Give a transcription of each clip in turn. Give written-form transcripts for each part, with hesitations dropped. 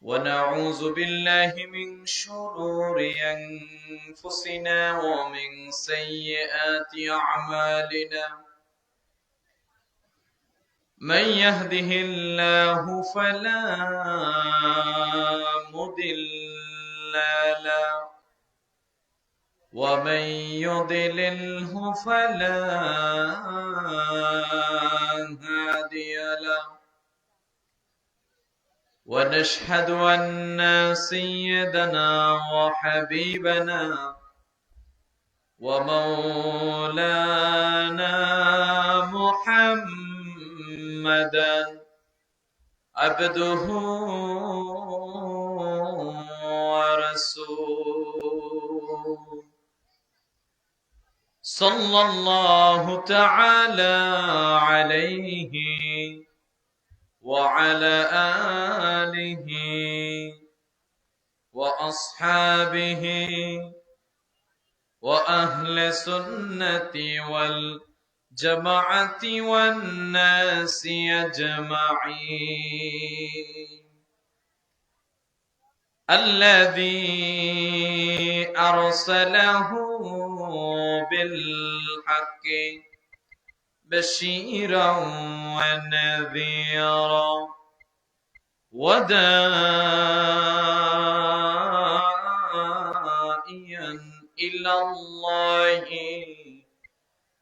ونعوذ بالله من شرور أنفسنا ومن سيئات أعمالنا من يهده الله فلا مضل له ومن يضلله فلا هادي له ونشهد أن سيدنا وحبيبنا ومولانا محمدا عبده ورسوله صلى الله تعالى عليه وعلى آله وأصحابه وأهل سنة والجماعة والناس أجمعين الذي أرسله بالحق بشيرا ونذيرا وداعيا إلى الله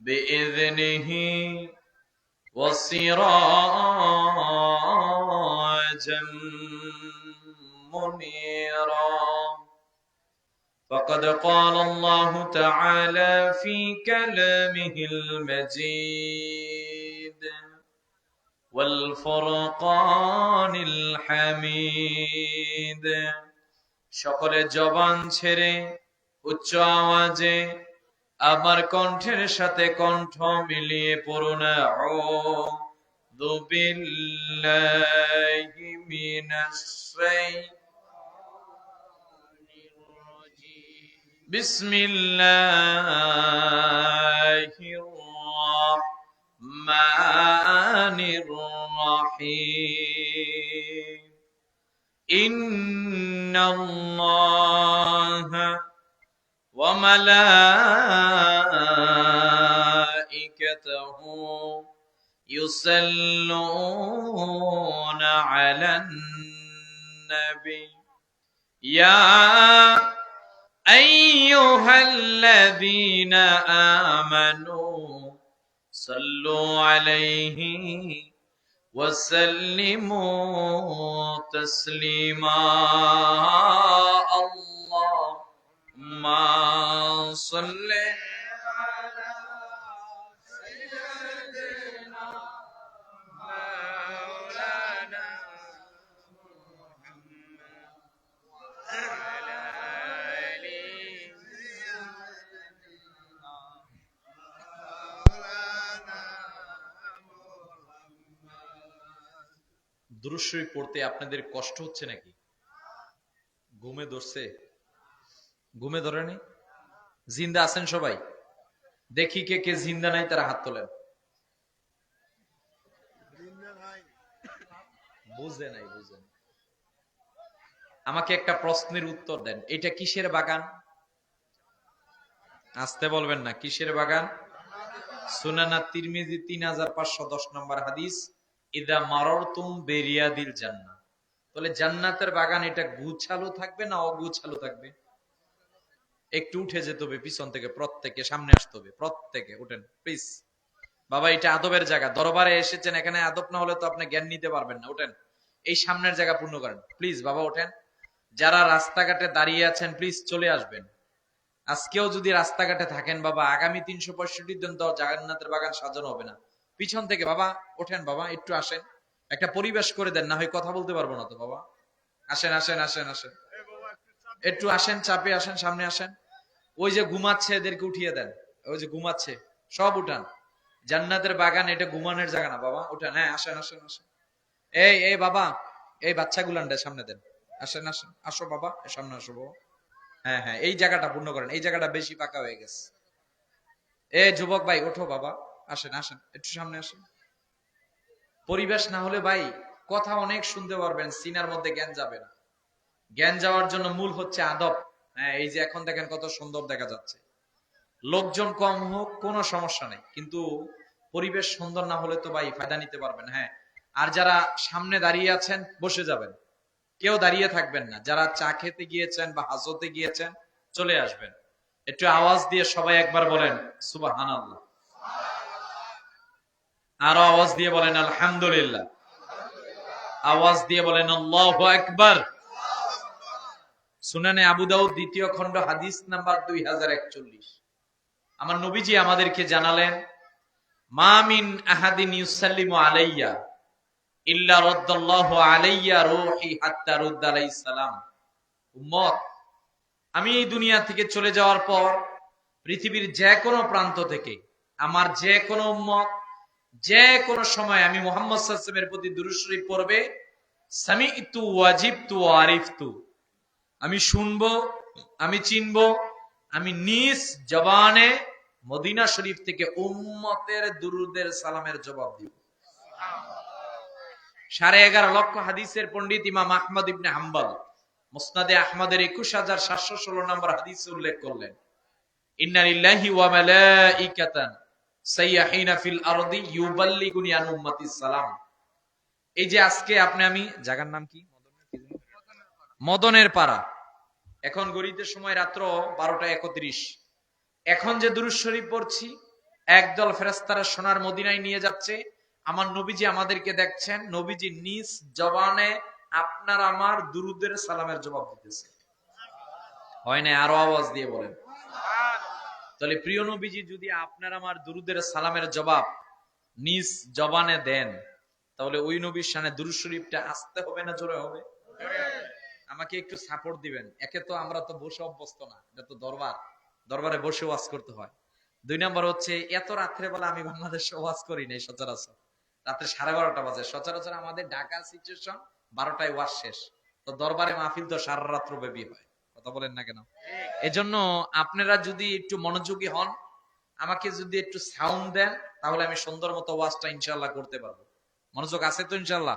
بإذنه وسراجا منيرا فقد قال الله تعالى في كلامه المجيد والفرقان الحميد সকলে জবান ছেড়ে উচ্চ আওয়াজে আমার কণ্ঠের সাথে কণ্ঠ মিলিয়ে পড়ুন আউযু বিল্লাহি মিনাশ শাইতানির রাজীম বিসমিল্লাহির রাহমানির রাহিম ইন্নাল্লাহা وملائكته يصلون على النبي يا أيها الذين آمنوا صلوا عليه وسلموا تسليما اللهم صل على سيدنا مولانا محمد وعلى آله سيدنا مولانا محمد দুরূদ শরীফ পড়তে আপনাদের কষ্ট হচ্ছে নাকি? ঘুমে ধরছে? ঘুমে ধরে নি? জিন্দা আছেন সবাই? দেখি কে কে জিন্দা নাই তারা হাত তোলেন। বুঝে নাই। আমাকে একটা প্রশ্নের উত্তর দেন, এটা কিসের বাগান? আসতে বলবেন না। কিসের বাগান? সুনান তিরমিজি 3510 নম্বর হাদিস, ইদা মাররতুম বিরিয়াদিল জান্নাহ। তাহলে জান্নাতের বাগান এটা গুছালো থাকবে না অগুছালো থাকবে? একটু উঠে যেতে হবে পিছন থেকে, প্রত্যেকে সামনে আসতে হবে, প্রত্যেকে উঠেন প্লিজ। বাবা এটা আদবের জায়গা, দরবারে এসেছেন, এখানে আদব না হলে তো আপনি জ্ঞান নিতে পারবেন না। উঠেন, এই সামনের জায়গা পূর্ণ করেন প্লিজ। বাবা ওঠেন। যারা রাস্তাঘাটে দাঁড়িয়ে আছেন প্লিজ চলে আসবেন। আজকেও যদি রাস্তাঘাটে থাকেন বাবা, আগামী 365 দিন তো জান্নাতের বাগান সাজানো হবে না। পিছন থেকে বাবা ওঠেন, বাবা একটু আসেন, একটা পরিবেশ করে দেন, না হয় কথা বলতে পারবো না তো বাবা। আসেন আসেন আসেন আসেন, একটু আসেন, চাপে আসেন, সামনে আসেন। ওই যে ঘুমাচ্ছে এদেরকে উঠিয়ে দেন, ওই যে ঘুমাচ্ছে সব উঠান। জান্নাতের বাগান এটা ঘুমানোর জায়গা না বাবা, উঠান। হ্যাঁ আসেন আসেন আসেন। এই বাবা, এই বাচ্চাগুলানটা সামনে দেন। আসেন আসেন, আসো বাবা, সামনে আসো বাবা। হ্যাঁ হ্যাঁ, এই জায়গাটা পূর্ণ করেন, এই জায়গাটা বেশি পাকা হয়ে গেছে। যুবক ভাই ওঠো বাবা, আসেন আসেন, একটু সামনে আসেন। পরিবেশ না হলে ভাই কথা অনেক শুনতে পারবেন, সিনার মধ্যে জ্ঞান যাবে না। জ্ঞান যাওয়ার জন্য মূল হচ্ছে আদব। হ্যাঁ, এই যে এখন দেখেন কত সুন্দর দেখা যাচ্ছে, লোকজন কম হোক কোনো সমস্যা নেই, কিন্তু পরিবেশ সুন্দর না হলে তো ভাই ফায়দা নিতে পারবেন। হ্যাঁ, আর যারা সামনে দাঁড়িয়ে আছেন বসে যাবেন, কেউ দাঁড়িয়ে থাকবেন না। যারা চা খেতে গিয়েছেন বা হাজতে গিয়েছেন চলে আসবেন। একটু আওয়াজ দিয়ে সবাই একবার বলেন সুবহানাল্লাহ, আরো আওয়াজ দিয়ে বলেন আলহামদুলিল্লাহ, আওয়াজ দিয়ে বলেন আল্লাহু আকবার। সুনানে আবু দাউদ দ্বিতীয় খণ্ড হাদিস নাম্বার 2041। আমার নবীজি আমাদেরকে জানালেন, মা মিন আহাদিন ইউসাল্লিমু আলাইয়া ইল্লা রাদ্দাল্লাহু আলাইয়া রূহি হাত্তা রুদ্দা আলাইহিস সালাম। উম্মত, আমি এই দুনিয়া থেকে চলে যাওয়ার পর পৃথিবীর যে কোনো প্রান্ত থেকে আমার যে কোনো উম্মত যে কোনো সময় আমি মুহাম্মদ সাল্লাল্লাহু আলাইহি ওয়াসাল্লামের প্রতি দুরূদ শরীফ পড়বে, সামি'তু ওয়াজিবতু ওয়ারিফতু, আমি শুনবো, আমি চিনবো, আমি নিজ জবানে মদিনা শরীফ থেকে উম্মতের দুরুদের সালামের জবাব দিব। 11.5 লক্ষ হাদিসের পণ্ডিত ইমাম আহমদ ইবনে হাম্বল মুসনাদে আহমদের 21716 নম্বর হাদিসে উল্লেখ করলেন, ইন্না লিল্লাহি ওয়া মালাইকাতান সাইয়াহিনা ফিল আরদি ইউবাল্লিগুনি আন উম্মতিস সালাম। এই যে আজকে আপনি আমি, জায়গার নাম কি, মদনের পাড়া, এখন গড়িতে সময় রাত্র 12টা 31। এখন যে দুরূদ শরীফ পড়ছি, একদল ফেরেশতারা সোনার মদিনায় নিয়ে যাচ্ছে। আমার নবীজি আমাদেরকে দেখছেন, নবীজি নিজ জবানে আপনার আমার দুরুদের সালামের জবাব দিতেছে। হয় না? আরো আওয়াজ দিয়ে বলেন। তাহলে প্রিয় নবীজি যদি আপনার আমার দুরুদের সালামের জবাব নিজ জবানে দেন, তাহলে ওই নবীর শানে দুরূদ শরীফটা আসতে হবে না জোরে হবে? আমাকে একটু সাপোর্ট দিবেন। একে তো আমরা তো বসে অভ্যস্ত না, এটা তো দরবার, দরবারে বসে ওয়াজ করতে হয়। 2 নম্বর হচ্ছে, এত রাত্রে বেলা আমি বাংলাদেশে ওয়াজ করি নাই সচরাচর, রাত্রে 12:30 বাজে। সচরাচর আমাদের ঢাকার সিচুয়েশন 12টায় ওয়াজ শেষ, তো দরবারে মাহফিল তো সারা রাত্র ব্যাপী হয়। কথা বলেন না কেন? এজন্য আপনারা যদি একটু মনোযোগী হন, আমাকে যদি একটু সাউন্ড দেন, তাহলে আমি সুন্দর মতো ওয়াজটা ইনশাআল্লাহ করতে পারবো। মনোযোগ আছে তো ইনশাআল্লাহ?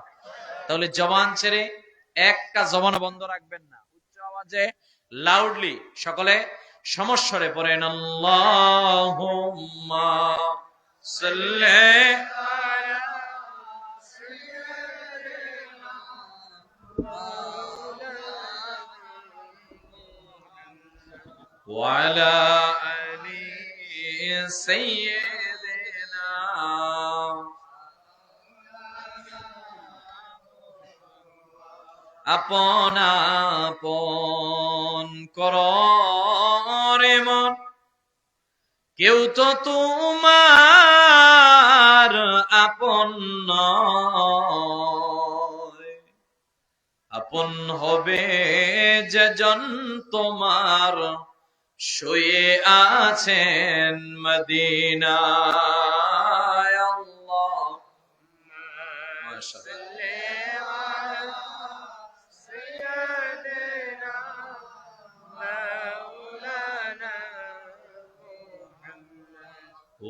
তাহলে জবান ছেড়ে একটা জবান বন্ধ রাখবেন না, উচ্চ আওয়াজে লাউডলি সকলে সমস্বরে পড়েন আল্লাহুম্মা সাল্লি আলা সাইয়্যিদিনা ওয়া আলা আলি সাইয়্যিদিনা। আপন আপন করে মন, কেউ তো তোমার আপন নয়, আপন হবে যেজন তোমার শুয়ে আছেন মদিনায়। আল্লাহ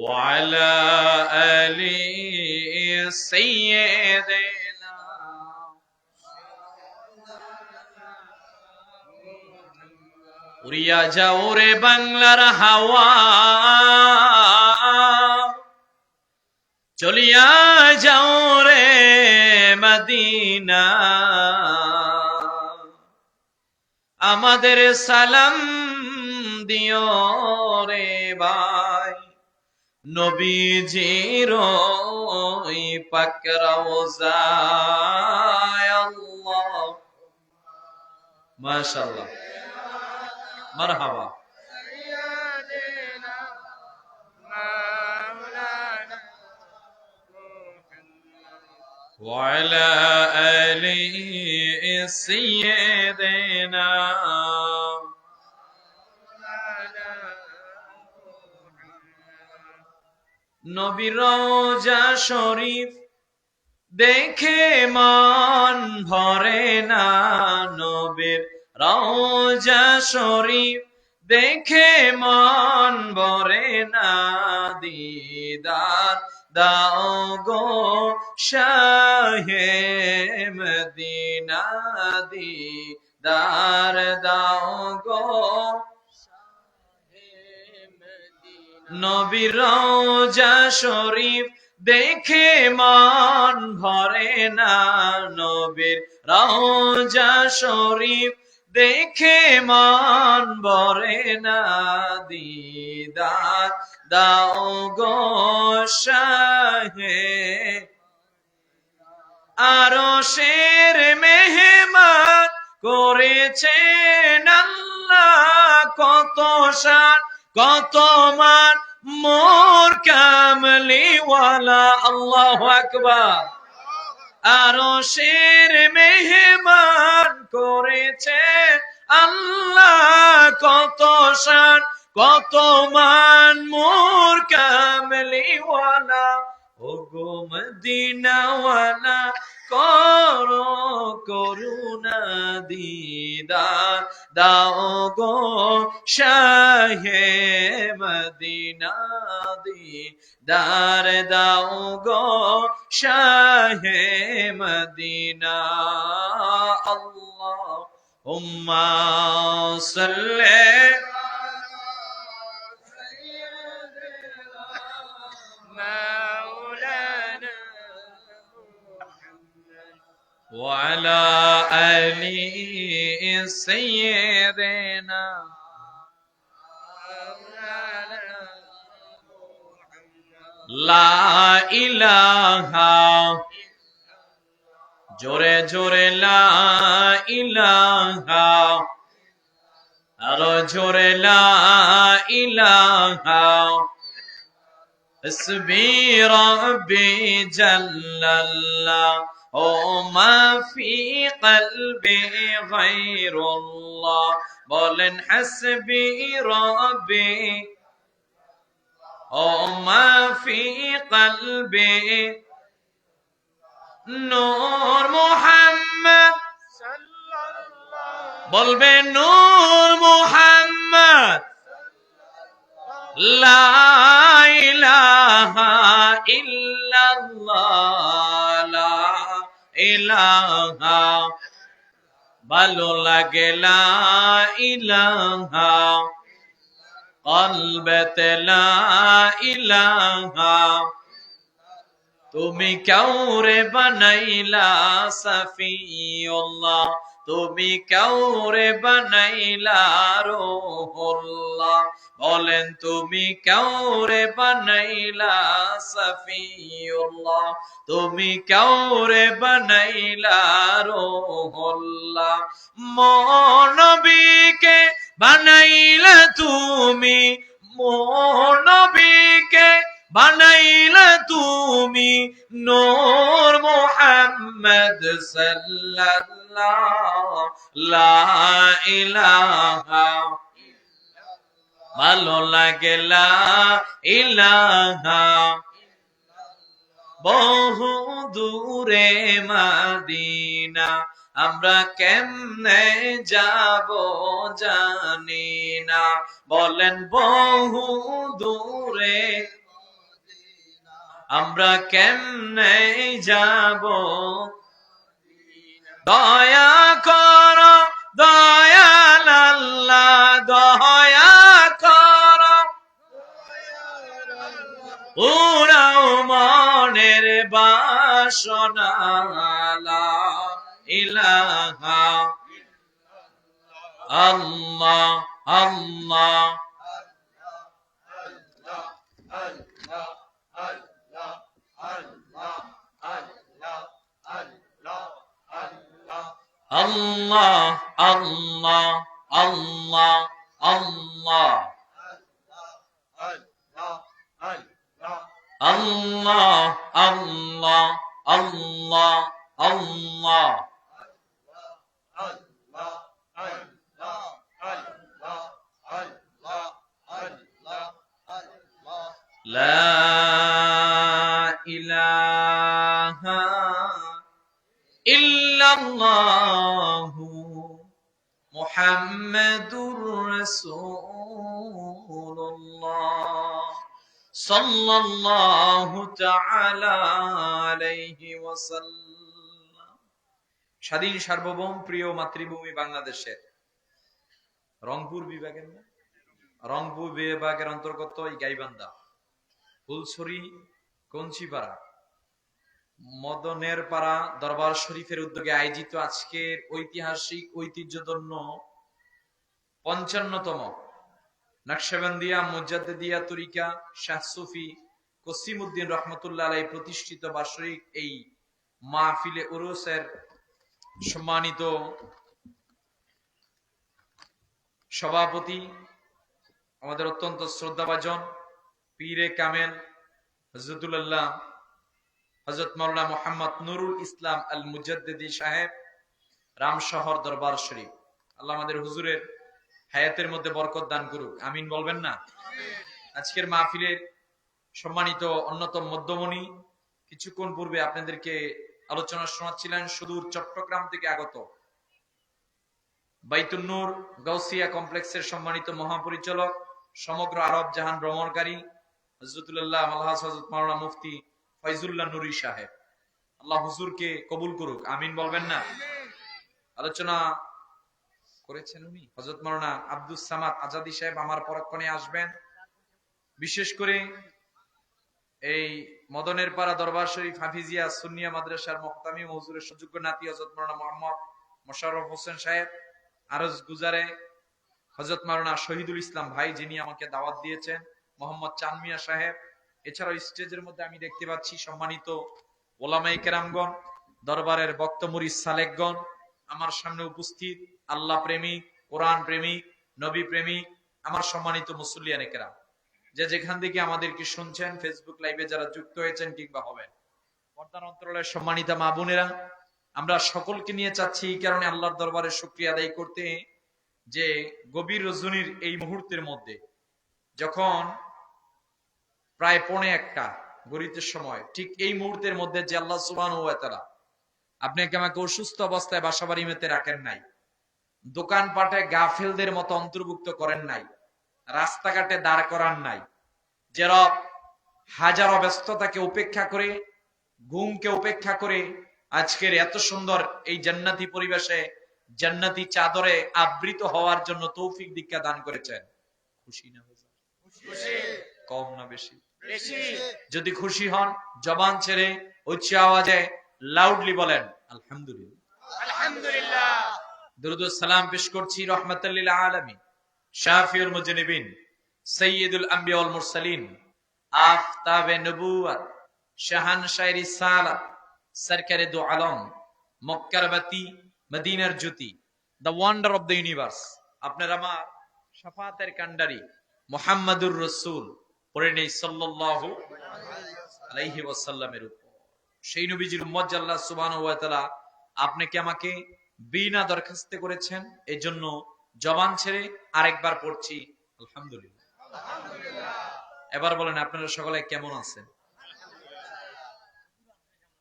وعلى آل سيدنا। উড়িয়া যাও রে বাংলার হাওয়া, চলিয়া যাও রে মদিনা, আমাদের সালাম দিও রে ভাই নবীজির ওই পাক রওজায়। আল্লাহ মাশাআল্লাহ, মারহাবা। وعلى آل سيدنا। নবীর রওজা শরীফ দেখে মন ভরে না, নবীর রওজা শরীফ দেখে মন ভরে না, দিদার দাও গো শাহে মদিনা, দিদার দাও গো নবীর রওজা শরীফ দেখে মন ভরে না নবীর রওজা শরীফ দেখে মন ভরে না দিদার দাও গো শাহে আরশের মেহমান করেছেন আল্লাহ কত শান কত মান মোর কামলিওয়ালা আল্লাহু আকবার আরশের মেহমান করেছেন আল্লাহ কত শান কত মান মোর কামলিওয়ালা ওগো মদিনাওয়ালা করো করুণা দিদার দাও গো শাহে মদিনা দিদার দাও গো শাহে মদিনা আল্লাহুম্মা সাল্লি وعلى آل سيدنا لا إله জোরে জোরে লা ইলাহা আরো জোরে লা ইলাহা হাসবি রাব্বি জাল্লাল্লাহ وما في قلبي غير الله বলেন حسبي ربي وما في قلبي নূর মুহাম্মদ বলবেন নূর মুহাম্মদ লা ইলাহা ইল্লাল্লাহ লা ইলাহা ভালো লাগে লা ইলাহা কলবেতে লা ইলাহা তুমি কাউরে বানাইলা সাফিউল্লাহ তুমি কাউরে বানাইলা রূহুল্লাহ বলেন তুমি কাউরে বানাইলা সাফিউল্লাহ তুমি কাউরে বানাইলা রূহুল্লাহ নবীকে বানাইলা তুমি নবীকে বানাইলা তুমি নূর মুহাম্মদ সাল্লাল্লাহু লা ইলাহা ভালো লাগে লা ইলাহা বহু দূরে মদিনা আমরা কেমনে যাব জানি না বলেন বহু দূরে আমরা কেমনে যাব দয়া করো দয়াল আল্লাহ দয়া করো উড়াও মনের বাসনা লা ইলাহা আল্লাহ আল্লাহ Allah, Allah, Allah, Allah, Allah, Allah, Allah, Allah. La ilaha illallahu Muhammadur Rasulullah sallallahu ta'ala alayhi wa sallam স্বাধীন সার্বভৌম প্রিয় মাতৃভূমি বাংলাদেশের রংপুর বিভাগের না, রংপুর বিভাগের অন্তর্গত এই গাইবান্ধা, ফুলছড়ি, কঞ্চিপাড়া, মদনের পাড়া দরবার শরীফের উদ্যোগে আয়োজিত আজকের ঐতিহাসিক ঐতিহ্যধন্য 55তম নকশবন্দিয়া মুজাদ্দিদিয়া তরিকা শাহ সুফি কসিমউদ্দিন রহমতুল্লাহ আলাইহি প্রতিষ্ঠিত বার্ষিক এই মাহফিলে উরুসের সম্মানিত সভাপতি, আমাদের অত্যন্ত শ্রদ্ধাভাজন পীরে কামেল হযরতুল্লাহ হযরত মাওলানা মুহাম্মদ নুরুল ইসলাম আল মুজাদ্দিদি সাহেব, রামশহর দরবার শরীফ। আল্লাহ আমাদের হুজুরের হায়াতের মধ্যে বরকত দান করুক, আমিন বলবেন না? আজকের মাহফিলের সম্মানিত অন্যতম মধ্যমণি, কিছুক্ষণ পূর্বে আপনাদেরকে আলোচনা শোনাচ্ছিলেন সুদূর চট্টগ্রাম থেকে আগত বাইতুন নূর গাউসিয়া কমপ্লেক্সের সম্মানিত মহাপরিচালক, সমগ্র আরব জাহান ভ্রমণকারী হযরতুল্লাহ আলহাজ হযরত মাওলানা মুফতি ফয়জুল্লাহ নুরি সাহেব। আল্লাহ হুজুরকে কবুল করুক, আমিন বলবেন না? আলোচনা করেছেন উনি হযরত মাওলানা আব্দুস সামাদ আজাদি সাহেব, আমার পরক্ষণে আসবেন। বিশেষ করে এই মদনের পাড়া দরবার শরীফ হাফিজিয়া সুন্নিয়া মাদ্রাসার মুহতামিম হুজুরের সুযোগ্য নাতি হযরত মাওলানা মুহাম্মদ মোশাররফ হোসেন সাহেব, আরজ গুজারে হযরত মাওলানা শহীদুল ইসলাম ভাই যিনি আমাকে দাওয়াত দিয়েছেন, মোহাম্মদ চানমিয়া সাহেব। এছাড়াও স্টেজের মধ্যে আমি দেখতে পাচ্ছি সম্মানিত ওলামায়ে কেরামগণ, দরবারের বক্তমুরি সালেকগণ, আমার সামনে উপস্থিত আল্লাহ প্রেমিক, কোরআন প্রেমিক, নবী প্রেমিক, আমার সম্মানিত মুসল্লিয়ানে কেরাম, যে যেখান থেকে আমাদেরকে শুনছেন, ফেসবুক লাইভে যারা যুক্ত হয়েছেন কিংবা হবেন, পর্দার অন্তরালের সম্মানিতা মা বোনেরা, আমরা সকলকে নিয়ে চাচ্ছি এই কারণে আল্লাহর দরবারে শুকরিয়া আদায় করতে যে গভীর রজনীর এই মুহূর্তের মধ্যে, যখন প্রায় 1:45 গড়িতের সময়, ঠিক এই মুহূর্তের মধ্যে যে আল্লাহ সুবহানাহু ওয়া তাআলা আপনাকে আমাকে অসুস্থ অবস্থায় বাসাবাড়ি মেতে রাখেন নাই, দোকানপাটে গাফেলদের মতো অন্তর্ভুক্ত করেন নাই, রাস্তাঘাটে দাঁড় করান নাই, যে রব হাজারো ব্যস্ততাকে উপেক্ষা করে, ঘুমকে উপেক্ষা করে আজকের এত সুন্দর এই জান্নাতি পরিবেশে জান্নাতি চাদরে আবৃত হওয়ার জন্য তৌফিক দীক্ষা দান করেছেন। খুশি না খুশি? কম না বেশি? বেশি। যদি খুশি হন, জবান ছেড়ে উচ্চ আওয়াজে লাউডলি বলেন আলহামদুলিল্লাহ। আলহামদুলিল্লাহ। দুরূদ ও সালাম পেশ করছি রাহমাতাল লিল আলামিন, শাফিউল মুজনিবিন, সাইয়্যিদুল আম্বিয়া ওয়াল মুরসালিন, আফতাবে নবুওয়াত, শাহানশাহ রিসালাত, সরকারে দু আলম, মক্কার বাতি, মদিনার জ্যোতি, the wonder of the universe, আপনার আমার শাফাতের কান্ডারি মুহাম্মাদুর রাসূল পড়ে নেই সাল্লাল্লাহু আলাইহি ওয়াসাল্লামের উপর। সেই নবীজির উম্মত আল্লাহ সুবহানাহু ওয়া তাআলা আপনাকে আমাকে বিনা দরখাস্তে করেছেন, এজন্য জবান ছেড়ে আরেকবার পড়ছি আলহামদুলিল্লাহ। এবার বলেন আপনারা সকলে কেমন আছেন?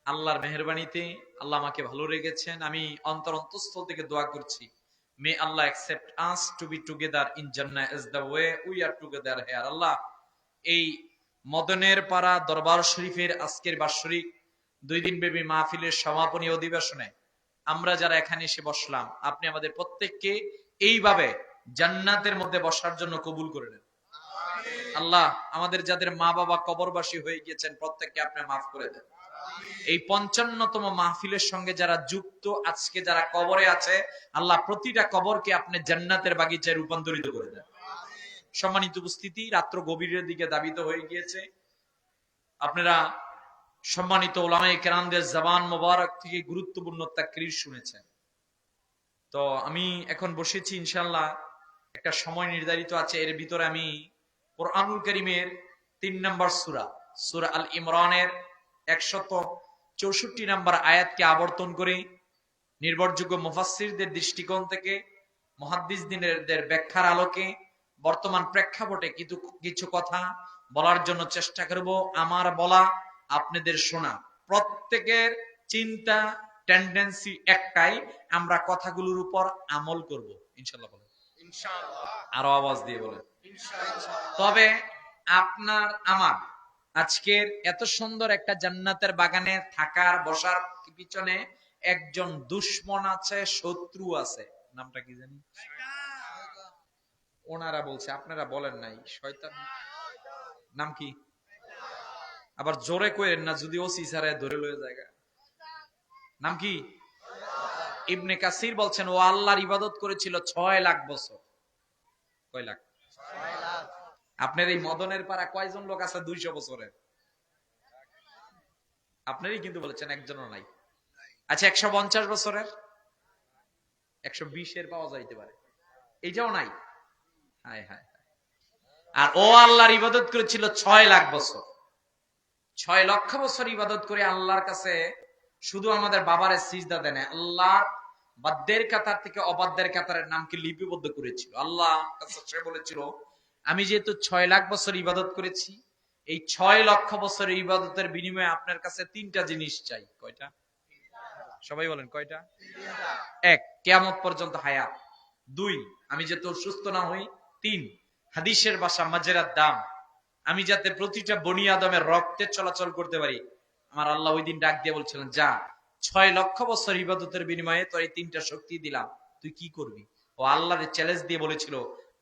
আল্লাহর মেহেরবানিতে আল্লাহ আমাকে ভালো রেখেছেন। আমি অন্তরস্থল থেকে দোয়া করছি, মে আল্লাহ accept us to be together in Jannah as the way we are together here. আল্লাহ এই মদনের পাড়া দরবার শরীফের আজকের বাৎসরিক 2 দিন ব্যাপী মাহফিলের সমাপনী অধিবেশনে আমরা যারা এখানে এসে বসলাম, আপনি আমাদের প্রত্যেককে এইভাবে জান্নাতের মধ্যে বসার জন্য কবুল করে নেন। আল্লাহ আমাদের যাদের মা বাবা কবরবাসী হয়ে গিয়েছেন প্রত্যেককে আপনি মাফ করে দেন। এই 55তম মাহফিলের সঙ্গে যারা যুক্ত, আজকে যারা কবরে আছে, আল্লাহ প্রতিটা কবরকে আপনি জান্নাতের বাগিচায় রূপান্তরিত করে দেন। সম্মানিত উপস্থিতি, রাত্র গভীরের দিকে ধাবিত হয়ে গিয়েছে। আপনারা সম্মানিত উলামায়ে কেরামদের জবান মোবারক থেকে গুরুত্বপূর্ণ তাকরীর শুনেছেন। তো আমি এখন বসেছি, ইনশাআল্লাহ একটা সময় নির্ধারিত আছে, এর ভিতরে আমি কোরআনুল কারীমের 3 নম্বর সূরা, সূরা আল ইমরানের 164 নম্বর আয়াতকে আবর্তন করে নির্ভরযোগ্য মুফাসসিরদের দৃষ্টিকোণ থেকে, মুহাদ্দিসদের ব্যাখ্যার আলোকে বর্তমান প্রেক্ষাপটে কিছু কথা বলার জন্য চেষ্টা করব। আমার বলা, আপনাদের শোনা, প্রত্যেকের চিন্তা টেন্ডেন্সি একটাই, আমরা কথাগুলোর উপর আমল করব ইনশাআল্লাহ। বলেন ইনশাআল্লাহ। আরো আওয়াজ দিয়ে বলেন ইনশাআল্লাহ। তবে আপনার আমার আজকের এত সুন্দর একটা জান্নাতের বাগানে থাকার বসার পিছনে একজন দুশমন আছে, শত্রু আছে, নামটা কি জানি? ওনারা বলছে, আপনারা বলেন নাই। শয়তান নাম কি? আবার জোরে কইেন না, যদি ওসি স্যার ধরে লয়ে জায়গা। নাম কি? ইবনে কাসির বলছেন ও আল্লাহর ইবাদত করেছিল 6 লাখ বছর। কয় লাখ? আপনার এই মদনের পাড়া কয়জন লোক আছে 200 বছরের? আপনারই কিন্তু বলেছেন, একজনও নাই। আচ্ছা 150 বছরের, 120 এর পাওয়া যাইতে পারে, এইটাও নাই। হায় হায়। আর ও আল্লাহর ইবাদত করেছিল 6 লাখ বছর। 6 লক্ষ বছর ইবাদত করে আল্লাহর কাছে শুধু আমাদের বাবারে সিজদা দেন, আল্লাহর বাদ্যের কাতার থেকে অবাদ্যের কাতারের নামকে লিপিবদ্ধ করেছিল। আল্লাহ সে বলেছিল, আমি যেহেতু 6 লাখ বছর ইবাদত করেছি, এই 6 লক্ষ বছরের ইবাদতের বিনিময়ে আপনার কাছে 3টা জিনিস চাই। কয়টা? সবাই বলেন কয়টা? 1, কিয়ামত পর্যন্ত হায়াত। 2, আমি যাতে অসুস্থ না হই। 3, হাদিসের ভাষা মাজরাত দাম, আমি যাতে প্রতিটা বনি আদমের রক্তে চলাচল করতে পারি। আমার আল্লাহ ওই দিন ডাক দিয়ে বলছিলেন, যা 6 লক্ষ বছর ইবাদতের বিনিময়ে তোর এই 3টা শক্তি দিলাম, তুই কি করবি? ও আল্লাহর চ্যালেঞ্জ দিয়ে বলেছিল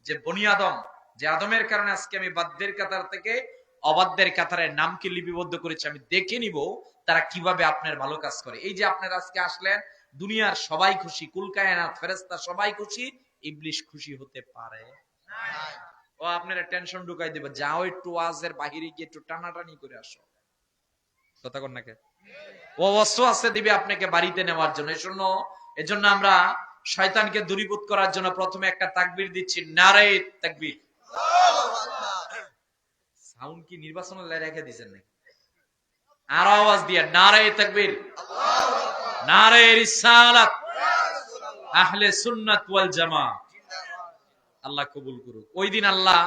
যে বনি আদম, যে আদমের কারণে আজকে আমি বাদ্যের কাতার থেকে অবাদ্যের কাতারের নামকে লিপিবদ্ধ করেছি, আমি দেখে নিব তারা কিভাবে আপনার ভালো কাজ করে। এই যে আপনারা আজকে আসলেন, দুনিয়ার সবাই খুশি, কুল কায়নাত ফেরেশতা সবাই খুশি, ইবলিশ খুশি হতে পারে না। ও আপনারা টেনশন ঢুকাই দেবে, যাও একটু ওয়াজের বাহিরে গিয়ে একটু টানাটানি করে আসো। কথা কন নাকি? ও ওয়াসওয়াসা দিবে আপনাকে বাড়িতে নেওয়ার জন্য। এজন্য আমরা শয়তানকে দূরীভূত করার জন্য প্রথমে একটা তাকবীর দিচ্ছি, নারে তাকবীর। সাউন্ড কি নির্বাচনে রেখে দিয়েছেন নাকি? আর আওয়াজ দিয়ে নারে তাকবীর, নারে রিসালাত, আহলে সুন্নাত ওয়াল জামাত। আল্লাহ কবুল করুক। ওই দিন আল্লাহ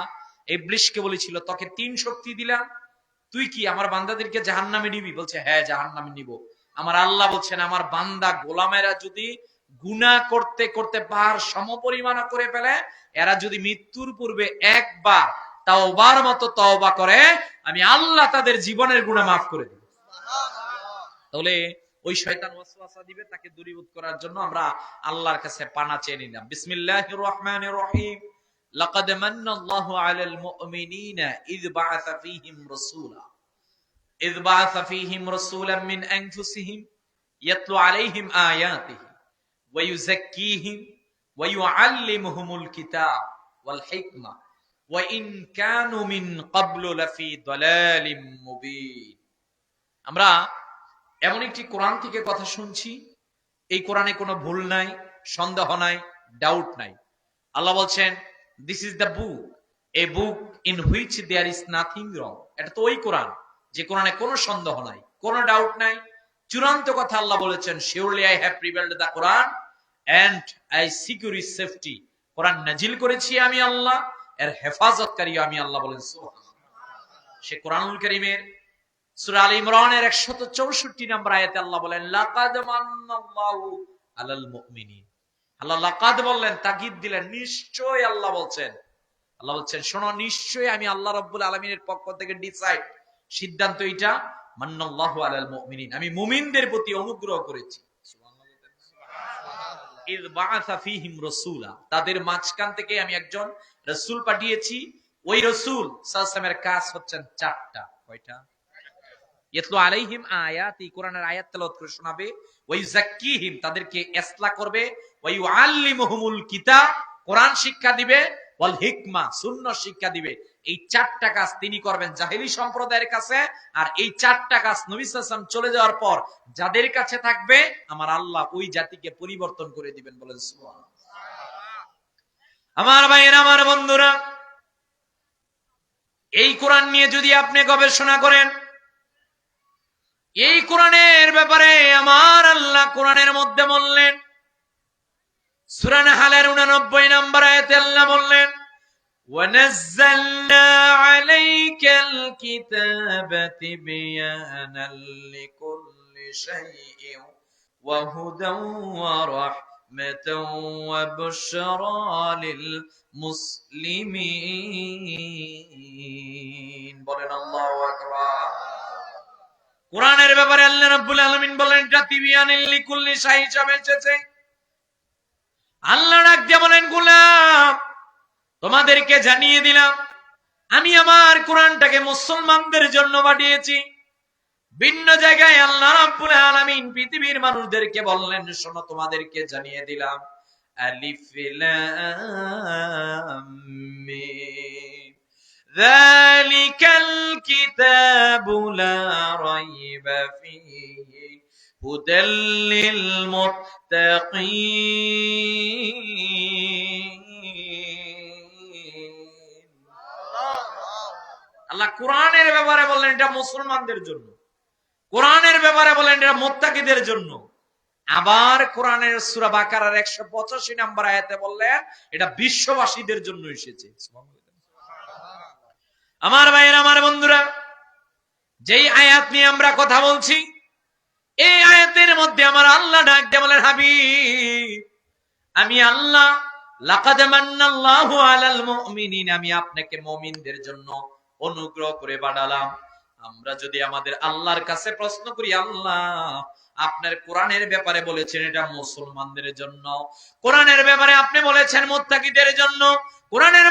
ইবলিসকে বলেছিল, তোকে 3 শক্তি দিলাম, তুই কি আমার বান্দাদেরকে জাহান্নামে নিবি? বলছে হ্যাঁ জাহান্নামে নিব। আমার আল্লাহ বলছেন, আমার বান্দা গোলামেরা যদি গুনাহ করতে করতে পার সমপরিমাণ করে ফেলে, এরা যদি মৃত্যুর পূর্বে একবার তাওবার মতো তওবা করে, আমি আল্লাহ তাদের জীবনের গুনাহ মাফ করে দেব। তাহলে ওই শয়তান ওয়াসওয়াসা দিবে, তাকে দূরীভূত করার জন্য আমরা আল্লাহর কাছে পানা চেয়ে নিলাম। বিসমিল্লাহির রহমানির রহিম। লাকাদ মান্নাল্লাহু আলাল মুমিনিনা ইয বাআসা ফীহিম রাসূলা ইয বাআসা ফীহিম রাসূলাম মিন আনফুসিহিম ইয়াতলু আলাইহিম আয়াতিহি ওয়া ইউযাক্কিহিম ওয়া ইউআল্লিমুহুমুল কিতাব ওয়াল হিকমা ওয়া ইন কানু মিন ক্বাবলু লাফী দালালিম মুবিন। আমরা এমন একটি কোরআন থেকে কথা শুনছি, এই কোরআনে কোনো ভুল নাই, সন্দেহ নাই, ডাউট নাই। আল্লাহ বলছেন, this is the book, a book in which there is nothing wrong. এটা তো ওই কোরআন যে কোরআনে কোনো সন্দেহ নাই, কোনো ডাউট নাই, চূড়ান্ত কথা আল্লাহ বলেছেন, surely I have prevailed the Quran and I secure its safety. Quran নাজিল করেছি আমি আল্লাহ, এর হেফাজতকারী আমি আল্লাহ বলেন সুবহানাল্লাহ। সে কোরআনুল কারীমের সূরা আল ইমরানের 164 নম্বর আয়াতে আল্লাহ বলেন, লাকাদ মান্নাল্লাহু আলাল মুমিনিন। আল্লাহ লাকাদ বললেন, তাকিদ দিলেন, নিশ্চয় আল্লাহ বলছেন। আল্লাহ বলছেন, শোনো, নিশ্চয় আমি আল্লাহ রাব্বুল আলামিনের পক্ষ থেকে ডিসাইড, সিদ্ধান্ত এটা, মান্নাল্লাহু আলাল মুমিনিন, আমি মুমিনদের প্রতি অনুগ্রহ করেছি। সুবহানাল্লাহ। ইয বাআসা ফীহিম রাসূলা, তাদের মাঝখান থেকে আমি একজন রাসূল পাঠিয়েছি। ওই রাসূল সাল্লাল্লাহু আলাইহি ওয়াসাল্লামের কাজ হচ্ছেন 4টা। কয়টা? ইয়াতলু আলাইহিম আয়াতি, কোরআনের আয়াত তেলাওয়াত করে শোনাবে, ওয়া ইউযাক্কিহিম, তাদেরকে ইসলাহ করবে, ওয়া ইউআল্লিমুহুমুল কিতাব, কোরআন শিক্ষা দিবে, ওয়াল হিকমা, সুন্নাহ শিক্ষা দিবে। এই 4টা কাজ তিনি করবেন জাহেলি সম্প্রদায়ের কাছে। আর এই 4টা কাজ নবী সাল্লাল্লাহু আলাইহি ওয়াসাল্লাম চলে যাওয়ার পর যাদের কাছে থাকবে, আমার আল্লাহ ওই জাতিকে পরিবর্তন করে দিবেন। বলেন সুবহানাল্লাহ। আমার ভাইয়েরা, আমার বন্ধুরা, এই কোরআন নিয়ে যদি আপনি গবেষণা করেন, এই কোরআনের ব্যাপারে আমার আল্লাহ কোরআনের মধ্যে বললেন, সূরা নাহলের 89 নম্বর আয়াতে আল্লাহ বললেন, ওয়ানাজ্জালনা আলাইকাল কিতাবা তিবয়ানাল লিকুল্লি শাইইন ওয়া হুদান ওয়া রাহমাতান ওয়া বুশরা লিল মুসলিমিন। বলেন আল্লাহু আকবার। কোরআনের ব্যাপারে আল্লাহ রাব্বুল আলামিন বলেন এটা তিবিয়ানিল লিকুল্লি শাই হিসাবে এসেছে। আল্লাহ ডাক দিয়ে বলেন গোলাম তোমাদেরকে জানিয়ে দিলাম আমি আমার কোরআনটাকে মুসলমানদের জন্য পাঠিয়েছি। ভিন্ন জায়গায় আল্লাহ রাব্বুল আলামিন পৃথিবীর মানুষদেরকে বললেন শোনো তোমাদেরকে জানিয়ে দিলাম আলিফ লাম মিম যালিকাল কিতাবু লা রাইবা ফীহি হুদাল লিল মুত্তাকিন। আল্লাহ কোরআনের ব্যাপারে বললেন এটা মুসলমানদের জন্য, কোরআনের ব্যাপারে বলেন এটা মুত্তাকিদের জন্য। আবার কোরআনের সূরা বাকারার 185 নম্বর আয়াতে বললেন এটা বিশ্ববাসীদের জন্য এসেছে। আমার ভাইয়েরা, আমার বন্ধুরা, যেই আয়াত নিয়ে আমরা কথা বলছি এই আয়াতের মধ্যে আমার আল্লাহ ডাক দিয়ে বলেন হাবিব আমি আল্লাহ লাকাদ মান্নাল্লাহু আলাল মুমিনিন আমি আপনাকে মুমিনদের জন্য অনুগ্রহ করে বাড়ালাম। আমরা যদি আমাদের আল্লাহর কাছে প্রশ্ন করি আল্লাহ আপনার কোরআনের ব্যাপারে বলেছেন এটা মুসলমানদের জন্য, কোরআনের ব্যাপারে আপনি বলেছেন মুত্তাকিদের জন্য, কোরআনের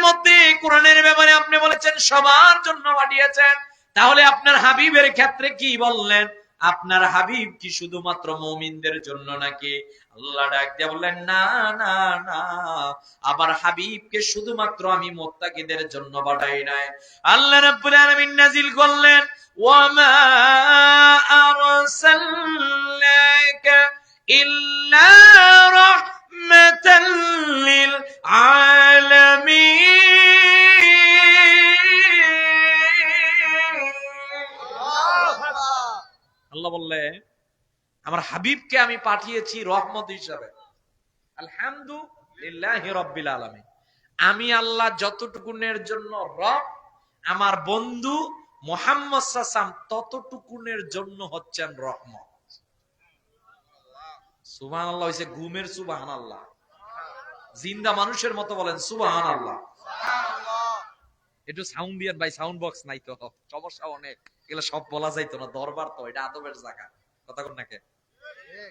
ব্যাপারে আপনি বলেছেন সবার জন্য পাঠিয়েছেন, তাহলে আপনার হাবিবের ক্ষেত্রে কি বললেন? আপনার হাবিব কি শুধুমাত্র মুমিনদের জন্য নাকি? আল্লাহ ডাক দিয়ে বললেন না না না, আবার হাবিবকে শুধুমাত্র আমি মুত্তাকিদের জন্য পাঠাই নাই। আল্লাহ রাব্বুল আলামিন নাজিল করলেন ওয়ামা আরসালনাকা ইল্লা রাহমাতাল লিল আলামিন। আল্লাহ বললে আমার হাবিবকে আমি পাঠিয়েছি রহমত হিসাবে। আলহামদুলিল্লাহি রাব্বিল আলামিন। আমি আল্লাহ যতটুকুনের জন্য রব, আমার বন্ধু মুহাম্মদ সাল্লাল্লাহু আলাইহি ততটুকুনের জন্য হচ্ছেন রহমত। সুবহানাল্লাহ হইছে ঘুমের সুবহানাল্লাহ, জিন্দা মানুষের মতো বলেন সুবহানাল্লাহ। একটু সাউন্ড দিয়েন ভাই, সাউন্ড বক্স নাই তো, সমস্যা অনেক, এগুলো সব বলা যাইতো না, দরবার তো, এটা আদবের জায়গা, কথা কোন নাকি?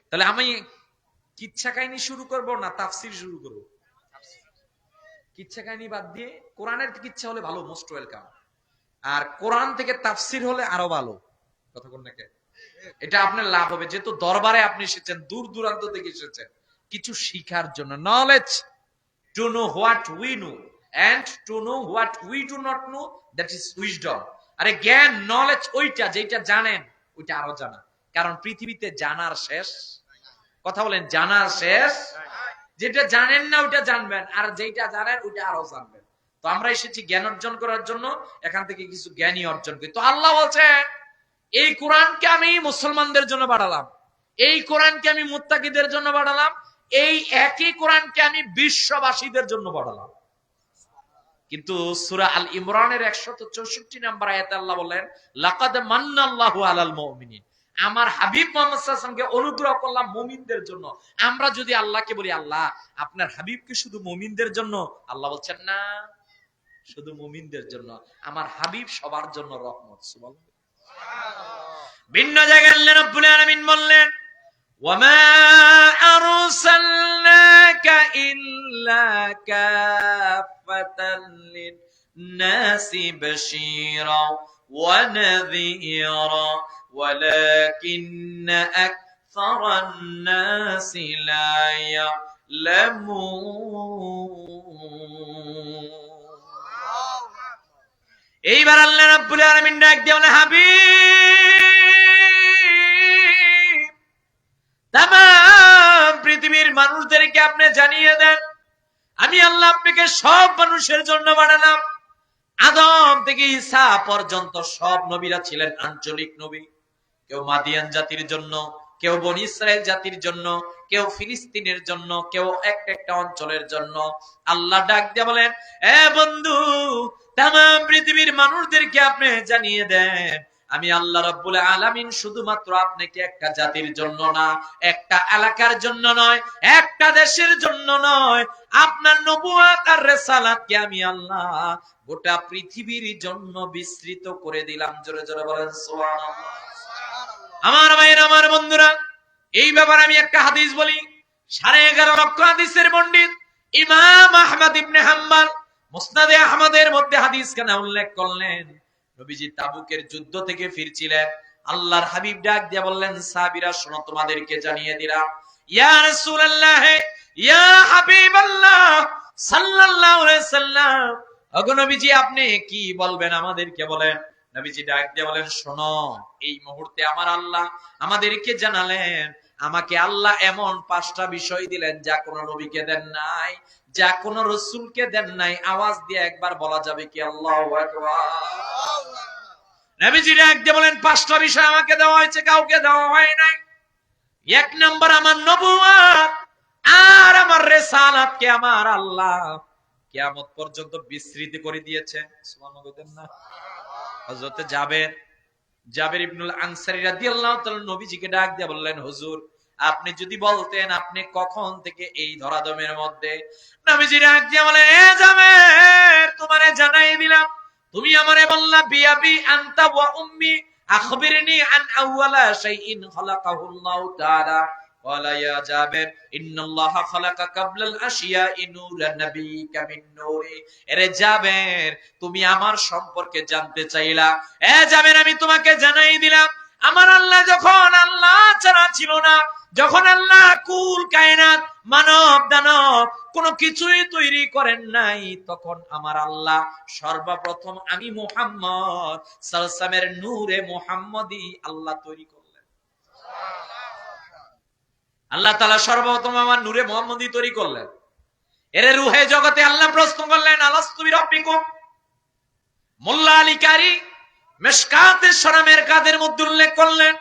তাহলে আমি কিচ্ছা কাহিনী শুরু করব না তাফসির শুরু করব? কিচ্ছা কাহিনী বাদ দিয়ে কোরআনের কিচ্ছা হলে ভালো, মোস্ট ওয়েলকাম, আর কোরআন থেকে তাফসির হলে আরো ভালো, কথা কোন নাকি? এটা আপনার লাভ হবে, যেহেতু দরবারে আপনি এসেছেন, দূর দূরান্ত থেকে এসেছেন কিছু শিখার জন্য, knowledge to know what we know and to know what we do not know, that is wisdom. আরে জ্ঞান, নলেজ ওইটা যেটা জানেন ওইটা আরো জানা, কারণ পৃথিবীতে জানার শেষ, কথা বলেন জানার শেষ, যেটা জানেন না ওইটা জানবেন, আর যেটা জানেন ওইটা আরো জানবেন। তো আমরা এসেছি জ্ঞান অর্জন করার জন্য, এখান থেকে কিছু জ্ঞানী অর্জন করি। তো আল্লাহ বলছেন এই কোরআনকে আমি মুসলমানদের জন্য পাঠালাম, এই কোরআনকে আমি মুত্তাকিদের জন্য পাঠালাম, এই একই কোরআনকে আমি বিশ্ববাসীদের জন্য পাঠালাম। কিন্তু সূরা আল ইমরানের 164 নম্বর আয়াতে আল্লাহ বলেন লাকাদ মান্নাল্লাহু আলাল মুমিনিন, আমার হাবিব মুহাম্মদ সাল্লাল্লাহু আলাইহি ওয়াসাল্লামকে অনুগ্রহ করলাম মুমিনদের জন্য। আমরা যদি আল্লাহকে বলি আল্লাহ আপনার হাবিবকে শুধু মুমিনদের জন্য, আল্লাহ বলছেন না শুধু মুমিনদের জন্য, আমার হাবিব সবার জন্য রহমত। সুবহানাল্লাহ। ভিন্ন জায়গায় আল্লাহ রাব্বুল আলামিন বললেন ওয়ামা আরসালনাকা ইল্লা কাফাতাল লিন-নাসি বাশীরা ওয়া নাযীরা ওয়ালাকিন্না আকসারান নাসি লা ইয়ালামুন। এইবার আল্লাহ রাব্বুল আলামিন ডাক দিয়ে বলে হাবিব তামাম পৃথিবীর মানুষদেরকে আপনি জানিয়ে দেন আমি আল্লাহ আপনাকে সব মানুষের জন্য বানালাম। আদম থেকে ঈসা পর্যন্ত সব নবীরা ছিলেন আঞ্চলিক নবী, কেউ মাদিয়ান জাতির জন্য, কেউ বনি ইসরাইল জাতির জন্য, কেউ ফিলিস্তিনের জন্য, কেউ একটা অঞ্চলের জন্য। আল্লাহ ডাক দিয়ে বলেন এ বন্ধু তামাম পৃথিবীর মানুষদেরকে আপনি জানিয়ে দেন আমি আল্লাহ রাব্বুল আলামিন শুধুমাত্র আপনাকে একটা জাতির জন্য না, একটা এলাকার জন্য নয়, একটা দেশের জন্য নয়, আপনার নবুয়ত আর রিসালাতকে আমি আল্লাহ গোটা পৃথিবীর জন্য বিস্তৃত করে দিলাম। জোরে জোরে বলেন সুবহানাল্লাহ। আমার ভাইয়েরা, আমার বন্ধুরা, এই ব্যাপারে আমি একটা হাদিস বলি। 11.5 লক্ষ হাদিসের পণ্ডিত ইমাম আহমদ ইবনে হাম্বল মুসনাদে আহমদের মধ্যে হাদিস খানা উল্লেখ করলেন। নবীজি তাবুকের যুদ্ধ থেকে ফিরছিলেন। আল্লাহর হাবিব ডাক দিয়ে বললেন, সাহাবীরা শোনো, তোমাদেরকে জানিয়ে দিলাম। ইয়া রাসূলুল্লাহ, ইয়া হাবিবাল্লাহ সাল্লাল্লাহু আলাইহি সাল্লাম, ওগো নবীজি আপনি কি বলবেন আমাদেরকে বলেন। নবীজি ডাক দিয়ে বলেন, শোনো, এই মুহূর্তে আমার আল্লাহ আমাদেরকে জানালেন, আমাকে আল্লাহ এমন 5টা বিষয় দিলেন যা কোন নবীকে দেন নাই, যা কোন রাসূলকে দেন নাই। আওয়াজ দিয়ে একবার বলা যাবে কি আল্লাহু আকবার? নবীজি ডাক দিয়ে বলেন, 5টা বিষয় আমাকে দেওয়া হয়েছে, কাউকে দেওয়া হয় নাই। 1 নাম্বার আমার নবুয়ত আর আমার রিসালাতকে আমার আল্লাহ কিয়ামত পর্যন্ত বিস্তৃত করে দিয়েছেন। সুবহানাল্লাহ বলেন না? হযরত জাবের ইবনুল আনসারী রাদিয়াল্লাহু তাআলা নবীজিকে ডাক দিয়ে বললেন, হুজুর আপনি যদি বলতেন আপনি কখন থেকে এই ধরাধামের মধ্যে। নবীজি ডাক দিয়ে বলেন, এ জাবের, তোমারে জানাই দিলাম, তুমি আমারে বললা বিয়াবি আনতা ওয়া উম্মি আখবিরনি আন আউওয়ালা শাইইন খালাকাহুল্লাহু তাআলা। ক্বালা ইয়া জাবের ইন্নাল্লাহা খালাকা কাবলাল আশিয়াই নূরান নাবিয়্যিকা মিন নূরি। এরে জাবের, তুমি আমার সম্পর্কে জানতে চাইলা। এ জাবের, আমি তোমাকে জানাই দিলাম, আমার আল্লাহ যখন আল্লাহ ছাড়া ছিল না, যখন আল্লাহ কুল কায়নাত মানব দানব কোন কিছুই তৈরি করেন নাই, তখন আমার আল্লাহ সর্বপ্রথম আমি মুহাম্মদ সাল্লাল্লাহু আলাইহি ওয়াসাল্লামের নূরে মুহাম্মদী আল্লাহ তৈরি করলেন। আল্লাহ তাআলা সর্বপ্রথম আমার নূরে মুহাম্মদী তৈরি করলেন। এর রূহে জগতে আল্লাহ প্রশ্ন করলেন, আলাস্তু বিরাব্বিকুম। মোল্লা আলী কারি মিশকাতের শরমের কাদের মধ্যে উল্লেখ করলেন,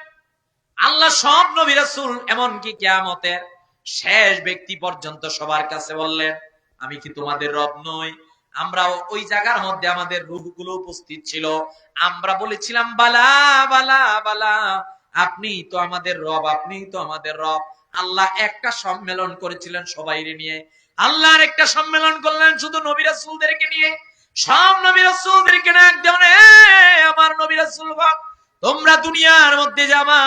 আল্লাহ সব নবী রাসূল এমনকি কিয়ামতের শেষ ব্যক্তি পর্যন্ত সবার কাছে বললেন, আমি কি তোমাদের রব নই? আমরা ওই জায়গার মধ্যে আমাদের রূহগুলো উপস্থিত ছিল, আমরা বলেছিলাম বালা বালা বালা, আপনি তো আমাদের রব, আপনি তো আমাদের রব। আল্লাহ একটা সম্মেলন করেছিলেন সবাইকে নিয়ে, আল্লাহর একটা সম্মেলন করলেন শুধু নবী রাসূলদেরকে নিয়ে। সব নবী রাসূলদেরকে ডাক দেন, আমার নবী রাসূলগণ, তোমরা দুনিয়ার মধ্যে যাবা,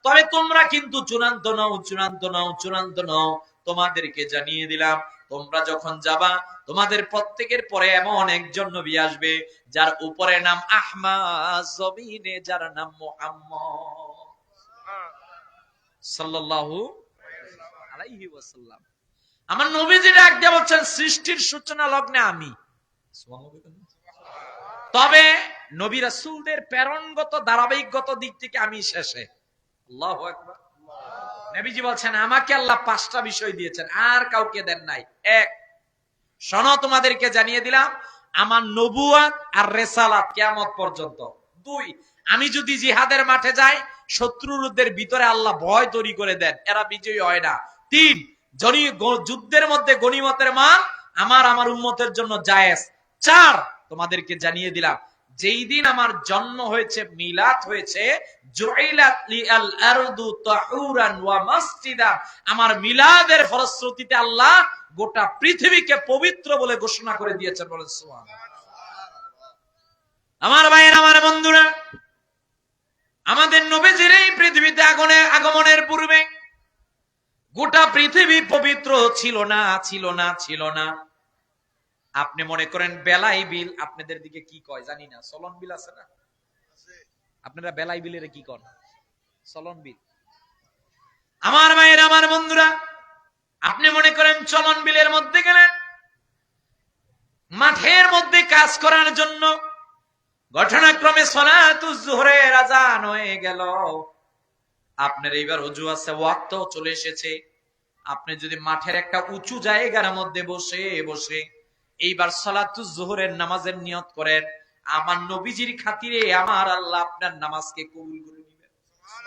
তবে তোমরা কিন্তু চূড়ান্ত নও, চূড়ান্ত নও, চূড়ান্ত নও। তোমাদেরকে জানিয়ে দিলাম, তোমরা যখন যাবা তোমাদের প্রত্যেকের পরে এমন একজন নবী আসবে যার উপরে নাম আহমদ, জমিনে যার নাম মুহাম্মদ সাল্লাল্লাহু আলাইহি ওয়াসাল্লাম। আমার নবীজি ডাক দিয়ে বলছেন, সৃষ্টির সূচনা লগ্নে আমি। তবে নবী রাসূলদের প্রেরণগত ধারাবাহিকগত দিক থেকে আমি শেষে। আল্লাহু আকবার। নবীজি বলছেন, আমাকে আল্লাহ 5টা বিষয় দিয়েছেন, আর কাউকে দেন নাই। 1, শোনো, তোমাদেরকে জানিয়ে দিলাম আমার নবুয়ত আর রিসালাত কিয়ামত পর্যন্ত। 2, আমি যদি জিহাদের মাঠে যাই, শত্রুদের ভিতরে আল্লাহ ভয় তৈরি করে দেন, এরা বিজয়ী হয় না। 3, যুদ্ধের মধ্যে গনিমতের মাল আমার উম্মতের জন্য জায়েজ। 4, তোমাদেরকে জানিয়ে দিলাম যেই দিন আমার জন্ম হয়েছে, মিলাদ হয়েছে, জুইলাত লিআল আরদু তাহুরান ওয়া মাসজিদা, আমার মিলাদের ফলশ্রুতিতে আল্লাহ গোটা পৃথিবীকে পবিত্র বলে ঘোষণা করে দিয়েছেন। বলেন সুবহানাল্লাহ। আমার ভাইয়েরা, আমার বন্ধুরা, আমাদের নবীজির এই পৃথিবীতে আগমনের পূর্বে গোটা পৃথিবী পবিত্র ছিল না, ছিল না, ছিল না। আপনি মনে করেন বেলাই বিল, আপনাদের দিকে কি কয় জানি না, চলন বিল আছে না? আপনারা বেলাই বিলের কি কন? চলন বিল। আমার ভাইয়েরা, আমার বন্ধুরা, আপনি মনে করেন চলন বিলের মধ্যে গেলেন, মাঠের মধ্যে কাজ করার জন্য ঘটনাক্রমে সালাতুজ যোহরের আযান হয়ে গেল। আপনার এইবার ওযু আছে, ওয়াক্ত চলে এসেছে। আপনি যদি মাঠের একটা উঁচু জায়গার মধ্যে বসে এইবার সালাতুজ যোহরের নামাজের নিয়ত করেন, আমার নবীজির খাতিরে আমার আল্লাহ আপনার নামাজকে কবুল করে নেবেন।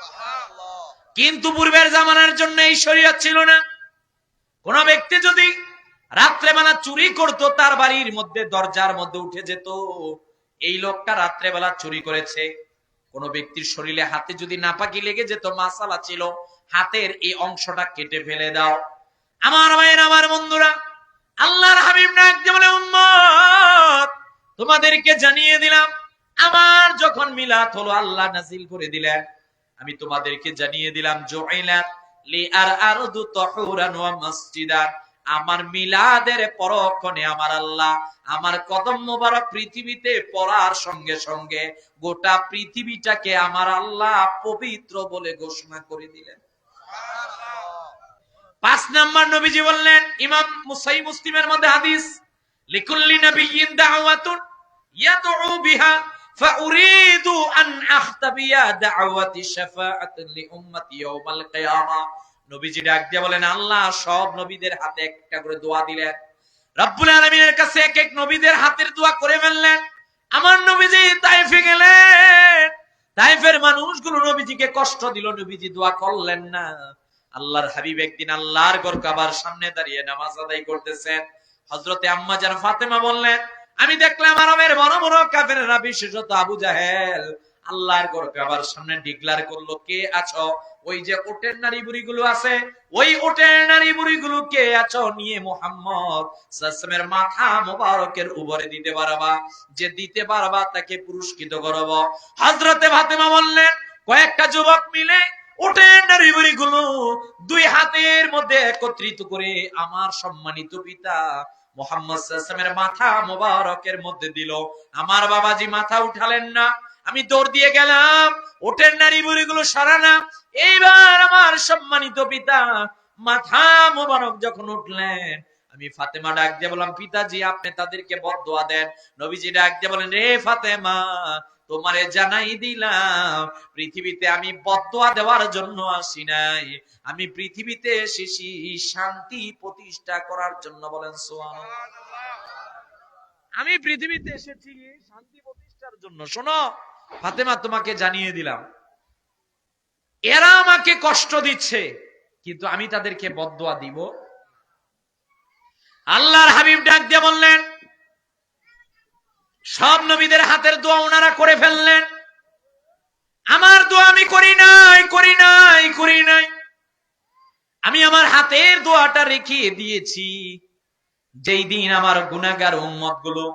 সুবহানাল্লাহ। কিন্তু পূর্বের জামানার জন্য এই শরীয়ত ছিল না। কোন ব্যক্তি যদি রাত্রেবেলা চুরি করত, তার বাড়ির মধ্যে দরজার মধ্যে উঠে যেত, এই লোকটা রাত্রেবেলা চুরি করেছে। কোন ব্যক্তির শরীরে হাতে যদি নাপাকি লেগে যেত, মাসালা ছিল হাতের এই অংশটা কেটে ফেলে দাও। আমার ভাইয়েরা, আমার বন্ধুরা, আল্লাহর হাবিব ডাক দিয়ে বলে, উম্মত তোমাদেরকে জানিয়ে দিলাম, আমার যখন মিলাদ হলো আল্লাহ নাজিল করে দিলেন আমি তোমাদেরকে জানিয়ে দিলাম জুইলাত লিআর আরদু তাহুরান ওয়া মাসজিদান, আমার মিলাদের পরক্ষণে আমার আল্লাহ আমার কদম মোবারক পৃথিবীতে পড়ার সঙ্গে সঙ্গে গোটা পৃথিবীটাকে আমার আল্লাহ পবিত্র বলে ঘোষণা করে দিলেন। 5 নাম্বার নবীজি বললেন, ইমাম সহিহ মুসলিমের মধ্যে হাদিস, লিকুল্লি নাবিয়্যিন দাওয়াতুন ইয়াদউ বিহা ফাউরিদু আন আখতাবিয়া দাওয়াতি শাফাআতান লিউম্মতি ইয়াউমাল কিয়ামা। নবীজি ডাক দিয়ে বলেন, আল্লাহ সব নবীদের হাতে একটা করে দোয়া দিলেন, রব্বুল আলামিনের কাছে এক এক নবীদের হাতের দোয়া করে ফেললেন। আমার নবীজি তায়েফে গেলেন, তায়েফের মানুষগুলো নবীজিকে কষ্ট দিল, নবীজি দোয়া করলেন না। আল্লাহর হাবিব একদিন আল্লাহর ঘর কাবার সামনে দাঁড়িয়ে নামাজ আদায় করতেছেন। হযরতে আম্মা জান ফাতেমা বললেন, আমি দেখলাম আরবের বড় বড় কাফেররা, বিশেষত আবু জাহেল আল্লাহর ঘর কাবার সামনে ডিক্লার করলো, কে আছো? ওই যে ওটের নারী বুড়িগুলো আছে, ওই ওটের নারী বুড়িগুলো কে আছো নিয়ে মুহাম্মদ সাল্লাল্লাহু আলাইহি মাথা মোবারকের উপরে দিতে পারবা, যে দিতে পারবা তাকে পুরস্কৃত করব। হযরতে ফাতেমা বললেন, কয়েকটা যুবক মিলে ওটের নারী বুড়িগুলো দুই হাতের মধ্যে একত্রিত করে আমার সম্মানিত পিতা মুহাম্মদ সাল্লাল্লাহু আলাইহি ওয়াসাল্লামের মাথা মোবারকের মধ্যে দিল। আমার বাবাজি মাথা উঠালেন না, আমি দৌড় দিয়ে গেলাম, ওটের নারী বুড়িগুলো সরানা। এইবার আমার সম্মানিত পিতা মাথা মোবারক যখন উঠলেন, আমি ফাতেমা ডাক দিয়ে বললাম, পিতাজি আপনি তাদেরকে বদদোয়া দেন। নবীজি ডাক দিয়ে বলেন, রে ফাতেমা, তোমারে জানাই দিলাম পৃথিবীতে আমি বদদোয়া দেওয়ার জন্য আসি নাই, আমি পৃথিবীতে এসেছি শান্তি প্রতিষ্ঠা করার জন্য। বলেন সুবহানাল্লাহ। আমি পৃথিবীতে এসেছি শান্তি প্রতিষ্ঠার জন্য। শোনো ফাতেমা, তোমাকে জানিয়ে দিলাম, এরা আমাকে কষ্ট দিচ্ছে, কিন্তু আমি তাদেরকে বদদোয়া দিব। আল্লাহর হাবিব ডাক দিয়ে বললেন, সব নবীদের হাতের দোয়া ওনারা করে ফেললেন, আমার দোয়া আমি করি নাই। আমি আমার হাতের দোয়াটা রেখে দিয়েছি, যেই দিন আমার গুনাহগার উম্মত গুলো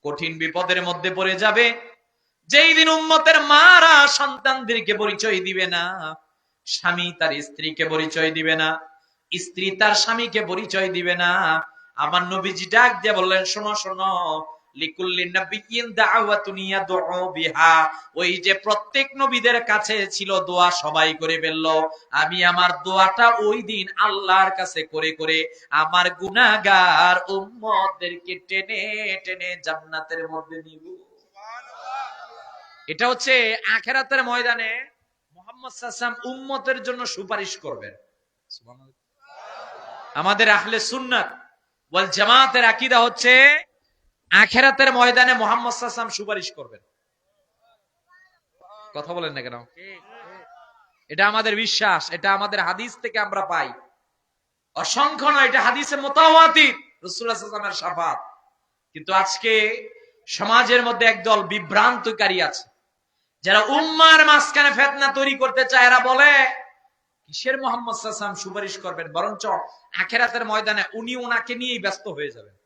কঠিন বিপদের মধ্যে পড়ে যাবে, যেই দিন উম্মতের মারা সন্তানদেরকে পরিচয় দিবে না, স্বামী তার স্ত্রীকে পরিচয় দিবে না, স্ত্রী তার স্বামীকে পরিচয় দিবে না, আমার নবীজি ডাক দিয়ে বললেন, শোনো শোনো, লিকুল্লি নাবিয়্যিন দাওয়াতুন ইয়াদউ বিহা, ওই যে প্রত্যেক নবীদের কাছে ছিল দোয়া, সবাই করে ফেললো, আমি আমার দোয়াটা ওই দিন আল্লাহর কাছে করে করে আমার গুনাহগার উম্মতদেরকে টেনে টেনে জান্নাতের মধ্যে নিব। এটা হচ্ছে আখিরাতের ময়দানে মুহাম্মদ সাল্লাল্লাহু আলাইহি ওয়াসাল্লাম উম্মতের জন্য সুপারিশ করবেন। সুবহানাল্লাহ। আমাদের আহলে সুন্নাত ওয়াল জামাতের আকীদা হচ্ছে আখিরাতের ময়দানে মুহাম্মদ সাল্লাল্লাহু আলাইহি ওয়াসাল্লাম সুপারিশ করবেন। কথা বলেন না কেন? এটা আমাদের বিশ্বাস, এটা আমাদের হাদিস থেকে আমরা পাই। অসংখ্য নয়, এটা হাদিসে মুতাওয়াতির, রাসূলুল্লাহ সাল্লাল্লাহু আলাইহি ওয়াসাল্লামের শাফাত। কিন্তু আজকে সমাজের মধ্যে একদল বিভ্রান্তকারী আছে, যারা উম্মার মাঝখানে ফিতনা তৈরি করতে চায়। এরা বলে, কিসের মুহাম্মদ সাল্লাল্লাহু আলাইহি ওয়াসাল্লাম সুপারিশ করবেন, বরঞ্চ আখিরাতের ময়দানে উনি ওনাকে নিয়েই ব্যস্ত হয়ে যাবেন।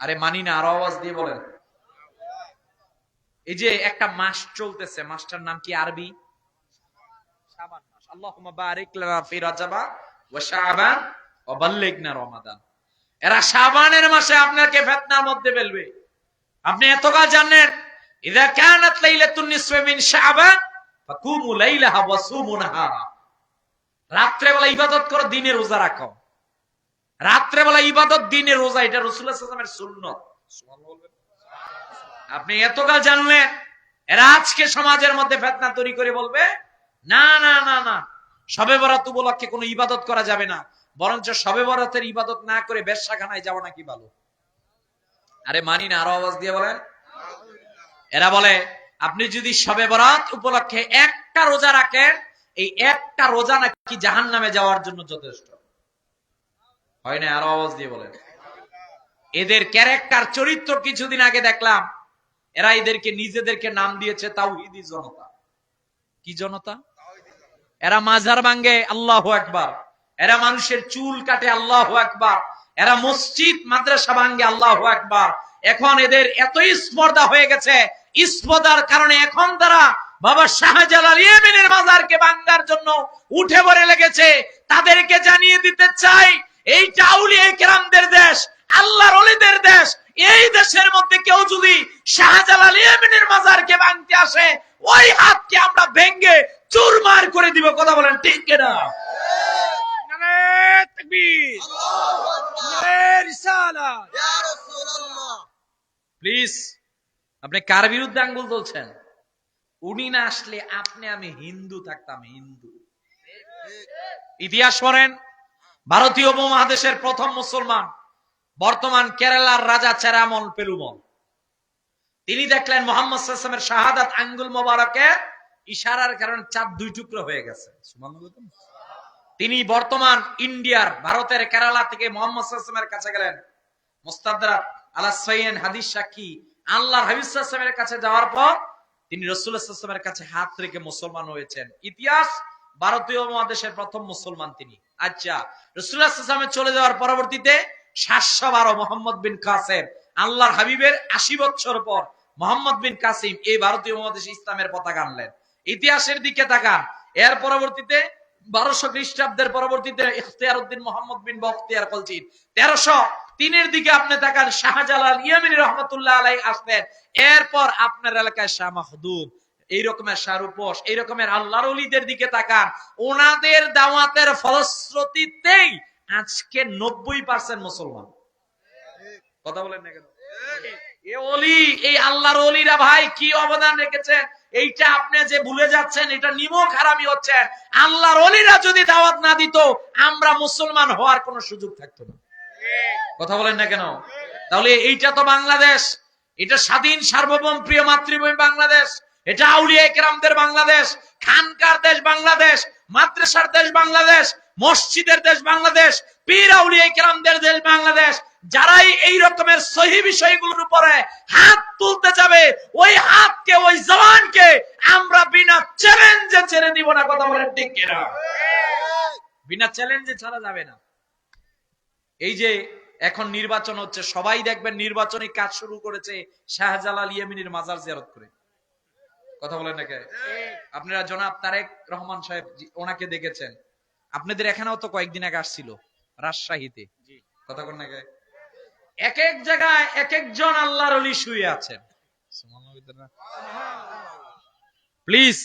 আরে মানি না, আরো আওয়াজ দিয়ে বলেন। এই যে একটা মাস চলতেছে, মাসটার নাম কি আরবি? শাবান মাস। আল্লাহুম্মা বারিক লানা ফি রাজাবা ওয়া শাবান ওয়া বাল্লিগনা রমাদান। এরা শাবানের মাসে আপনাকে ফিতনার মধ্যে ফেলবে। আপনি এতকাল জানেন, ইযা কানাত লাইলাতুন নিসফি মিন শাবান ফাকুমু লাইলাহা ওয়া সুমু নাহারা। রাত্রে বেলা ইবাদত করো, দিনে রোজা রাখো। রাত্রে বেলা ইবাদত, দিনে রোজা, এটা রাসূলুল্লাহ সাল্লাল্লাহু আলাইহি ওয়াসাল্লামের সুন্নাত। সুবহানাল্লাহ বলবেন। আপনি এতকাল জানলেন, এরা আজকে সমাজের মধ্যে ফিতনা তৈরি করে বলবে, না না না না, শবে বরাত উপলক্ষে কোনো ইবাদত করা যাবে না, বরঞ্চ শবে বরাতের ইবাদত না করে বেশ্যাখানায় যাওয়া নাকি ভালো। আরে মানি না, আরো আওয়াজ দিয়ে বলেন। এরা বলে, আপনি যদি শবে বরাত উপলক্ষে একটা রোজা রাখেন, এই একটা রোজা নাকি জাহান্নামে যাওয়ার জন্য যথেষ্ট। হয় না? আরো আওয়াজ দিয়ে বলেন। এদের ক্যারেক্টার, চরিত্র কিছুদিন আগে দেখলাম, এরা এদেরকে নিজেদেরকে নাম দিয়েছে তাওহীদি জনতা। কি জনতা? এরা মাজার ভাঙে, আল্লাহু আকবার। এরা মানুষের চুল কাটে, আল্লাহু আকবার। এরা মসজিদ মাদ্রাসা ভাঙে, আল্লাহু আকবার। এখন এদের এতই স্পর্ধা হয়ে গেছে, স্পর্ধার কারণে এখন তারা বাবা শাহজালাল ইয়েমেনের মাজারকে ভাঙার জন্য উঠে পড়ে লেগেছে। তাদেরকে জানিয়ে দিতে চাই, এইটা আউলিয়া কেরামদের দেশ, আল্লাহর ওলিদের দেশ। এই দেশের মধ্যে কেউ যদি শাহজালাল ইয়েমেনের মাজারকে ভাঙতে আসে, ওই হাতকে আমরা ভেঙে চুরমার করে দিব। কথা বলেন ঠিক কিনা? নারে তাকবীর, নারে রিসালাত। ইয়া রাসূলুল্লাহ, প্লিজ আপনি কার বিরুদ্ধে আঙ্গুল তুলছেন? উনি না আসলে আপনি আমি হিন্দু থাকতাম, হিন্দু। ইতিহাস পড়েন, ভারতীয় উপমহাদেশের প্রথম মুসলমান, বর্তমান কেরালার রাজা চেরামল পেরুমল, তিনি দেখলেন মুহাম্মদ সাল্লাল্লাহু আলাইহি ওয়াসাল্লামের শাহাদাত আঙ্গুল মোবারকে ইশারার কারণে চাঁদ দুই টুকরো হয়ে গেছে। তিনি বর্তমান ইন্ডিয়ার, ভারতের কেরালা থেকে মুহাম্মদ সাল্লাল্লাহু আলাইহি ওয়াসাল্লামের কাছে গেলেন। মুস্তাদরাক আলা সাইয়্যিদ হাদিস সাক্ষী, আল্লাহর হাবিব সাল্লাল্লাহু আলাইহি ওয়াসাল্লামের কাছে যাওয়ার পর তিনি রাসূলুল্লাহ সাল্লাল্লাহু আলাইহি ওয়াসাল্লামের কাছে হাত রেখে মুসলমান হয়েছেন। ইতিহাস, ভারতীয় উপমহাদেশের প্রথম মুসলমান তিনি। আচ্ছা, রাসূলুল্লাহ সাল্লাল্লাহু আলাইহি ওয়াসাল্লাম চলে যাওয়ার পরবর্তীতে 712 মোহাম্মদ বিন কাসেম, আল্লাহর হাবিবের 80 বছর পর মোহাম্মদ বিন কাসিম এই ভারতীয় উপমহাদেশে ইসলামের পতাকা আনলেন। ইতিহাসের দিকে তাকান, এর পরবর্তীতে 1200 খ্রিস্টাব্দের পরবর্তীতে ইখতিয়ারউদ্দিন মোহাম্মদ বিন বখতিয়ার খলজি, 1303 দিকে আপনি তাকান, শাহজালাল ইয়ামানি রহমাতুল্লাহ আলাইহি আসলেন। এরপর আপনার এলাকায় শাহ মাহদুম, এই রকমের শাহরুপোস, এই রকমের আল্লাহর ওলিদের দিকে তাকান। ওনাদের দাওয়াতের ফলশ্রুতিতেই আজকে 90% মুসলমান। কথা বলেন না কেন? এই ওলি, এই আল্লাহর ওলিরা ভাই কি অবদান রেখেছেন, এইটা আপনি যে ভুলে যাচ্ছেন, এটা নিমক হারামি হচ্ছে। আল্লাহর ওলিরা যদি দাওয়াত না দিত, আমরা মুসলমান হওয়ার কোনো সুযোগ থাকতো না। কথা বলেন না কেন? তাহলে এইটা তো বাংলাদেশ, এটা স্বাধীন সার্বভৌম প্রিয় মাতৃভূমি বাংলাদেশ, এটা আউলিয়া কেরামদের বাংলাদেশ, খানকার দেশ বাংলাদেশ, মাদ্রাসার দেশ বাংলাদেশ, মসজিদের দেশ বাংলাদেশ, পীর আউলিয়া কেরামদের দেশ বাংলাদেশ। যারাই এই রকমের সহি বিষয়গুলোর উপরে হাত তুলতে যাবে, ওই হাতকে, ওই জবানকে আমরা বিনা চ্যালেঞ্জে ছেড়ে দিব না। কথা বলেন ঠিক কিনা? বিনা চ্যালেঞ্জে ছাড়া যাবে না। এই যে এখন নির্বাচন হচ্ছে, সবাই দেখবেন নির্বাচনী কাজ শুরু করেছে শাহজালাল ইয়ামানির মাজার জিয়ারত করে। কথা বলেন না কে? আপনারা জনাব তারেক রহমান সাহেব, ওনাকে দেখেছেন, আপনাদের এখানেও তো কয়েকদিন আগে আসছিল রাজশাহীতে। কথা বলেন না কে? এক এক জায়গায় এক একজন আল্লাহর ওলি শুয়ে আছেন। প্লিজ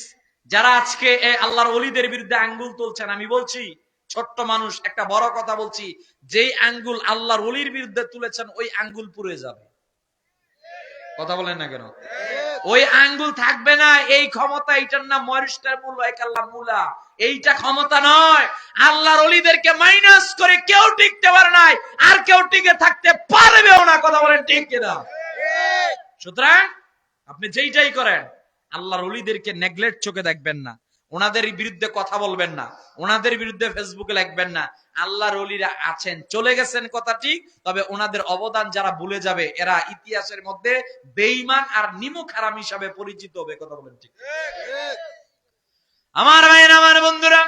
যারা আজকে এই আল্লাহর ওলিদের বিরুদ্ধে আঙ্গুল তুলছেন, আমি বলছি ছোট্ট মানুষ, একটা বড় কথা বলছি, যেই আঙ্গুল আল্লাহর ওলির বিরুদ্ধে তুলেছেন, ওই আঙ্গুল পুড়ে যাবে। কথা বলেন না কেন? ওই আঙ্গুল থাকবে না। এই ক্ষমতা, এইটার নাম মরিস্টার মূল্য, একাল্লা মূলা, এইটা ক্ষমতা নয়। আল্লাহর ওলিদেরকে মাইনাস করে কেউ টিকতে পারে নাই, আর কেউ টিকে থাকতে পারবেও না। কথা বলেন ঠিক কিনা? সুতরাং আপনি যেইটাই করেন, আল্লাহর ওলিদেরকে নেগলেক্ট চোখে দেখবেন না, ওনাদের বিরুদ্ধে কথা বলবেন না, ওনাদের বিরুদ্ধে ফেসবুকে লিখবেন না। আল্লাহর ওলিরা আছেন, চলে গেছেন কথা ঠিক, তবে ওনাদের অবদান যারা ভুলে যাবে, এরা ইতিহাসের মধ্যে বেঈমান আর নিমক হারাম হিসাবে পরিচিত হবে। কথা বলেন ঠিক? আমার ভাইয়েরা, আমার বন্ধুরা,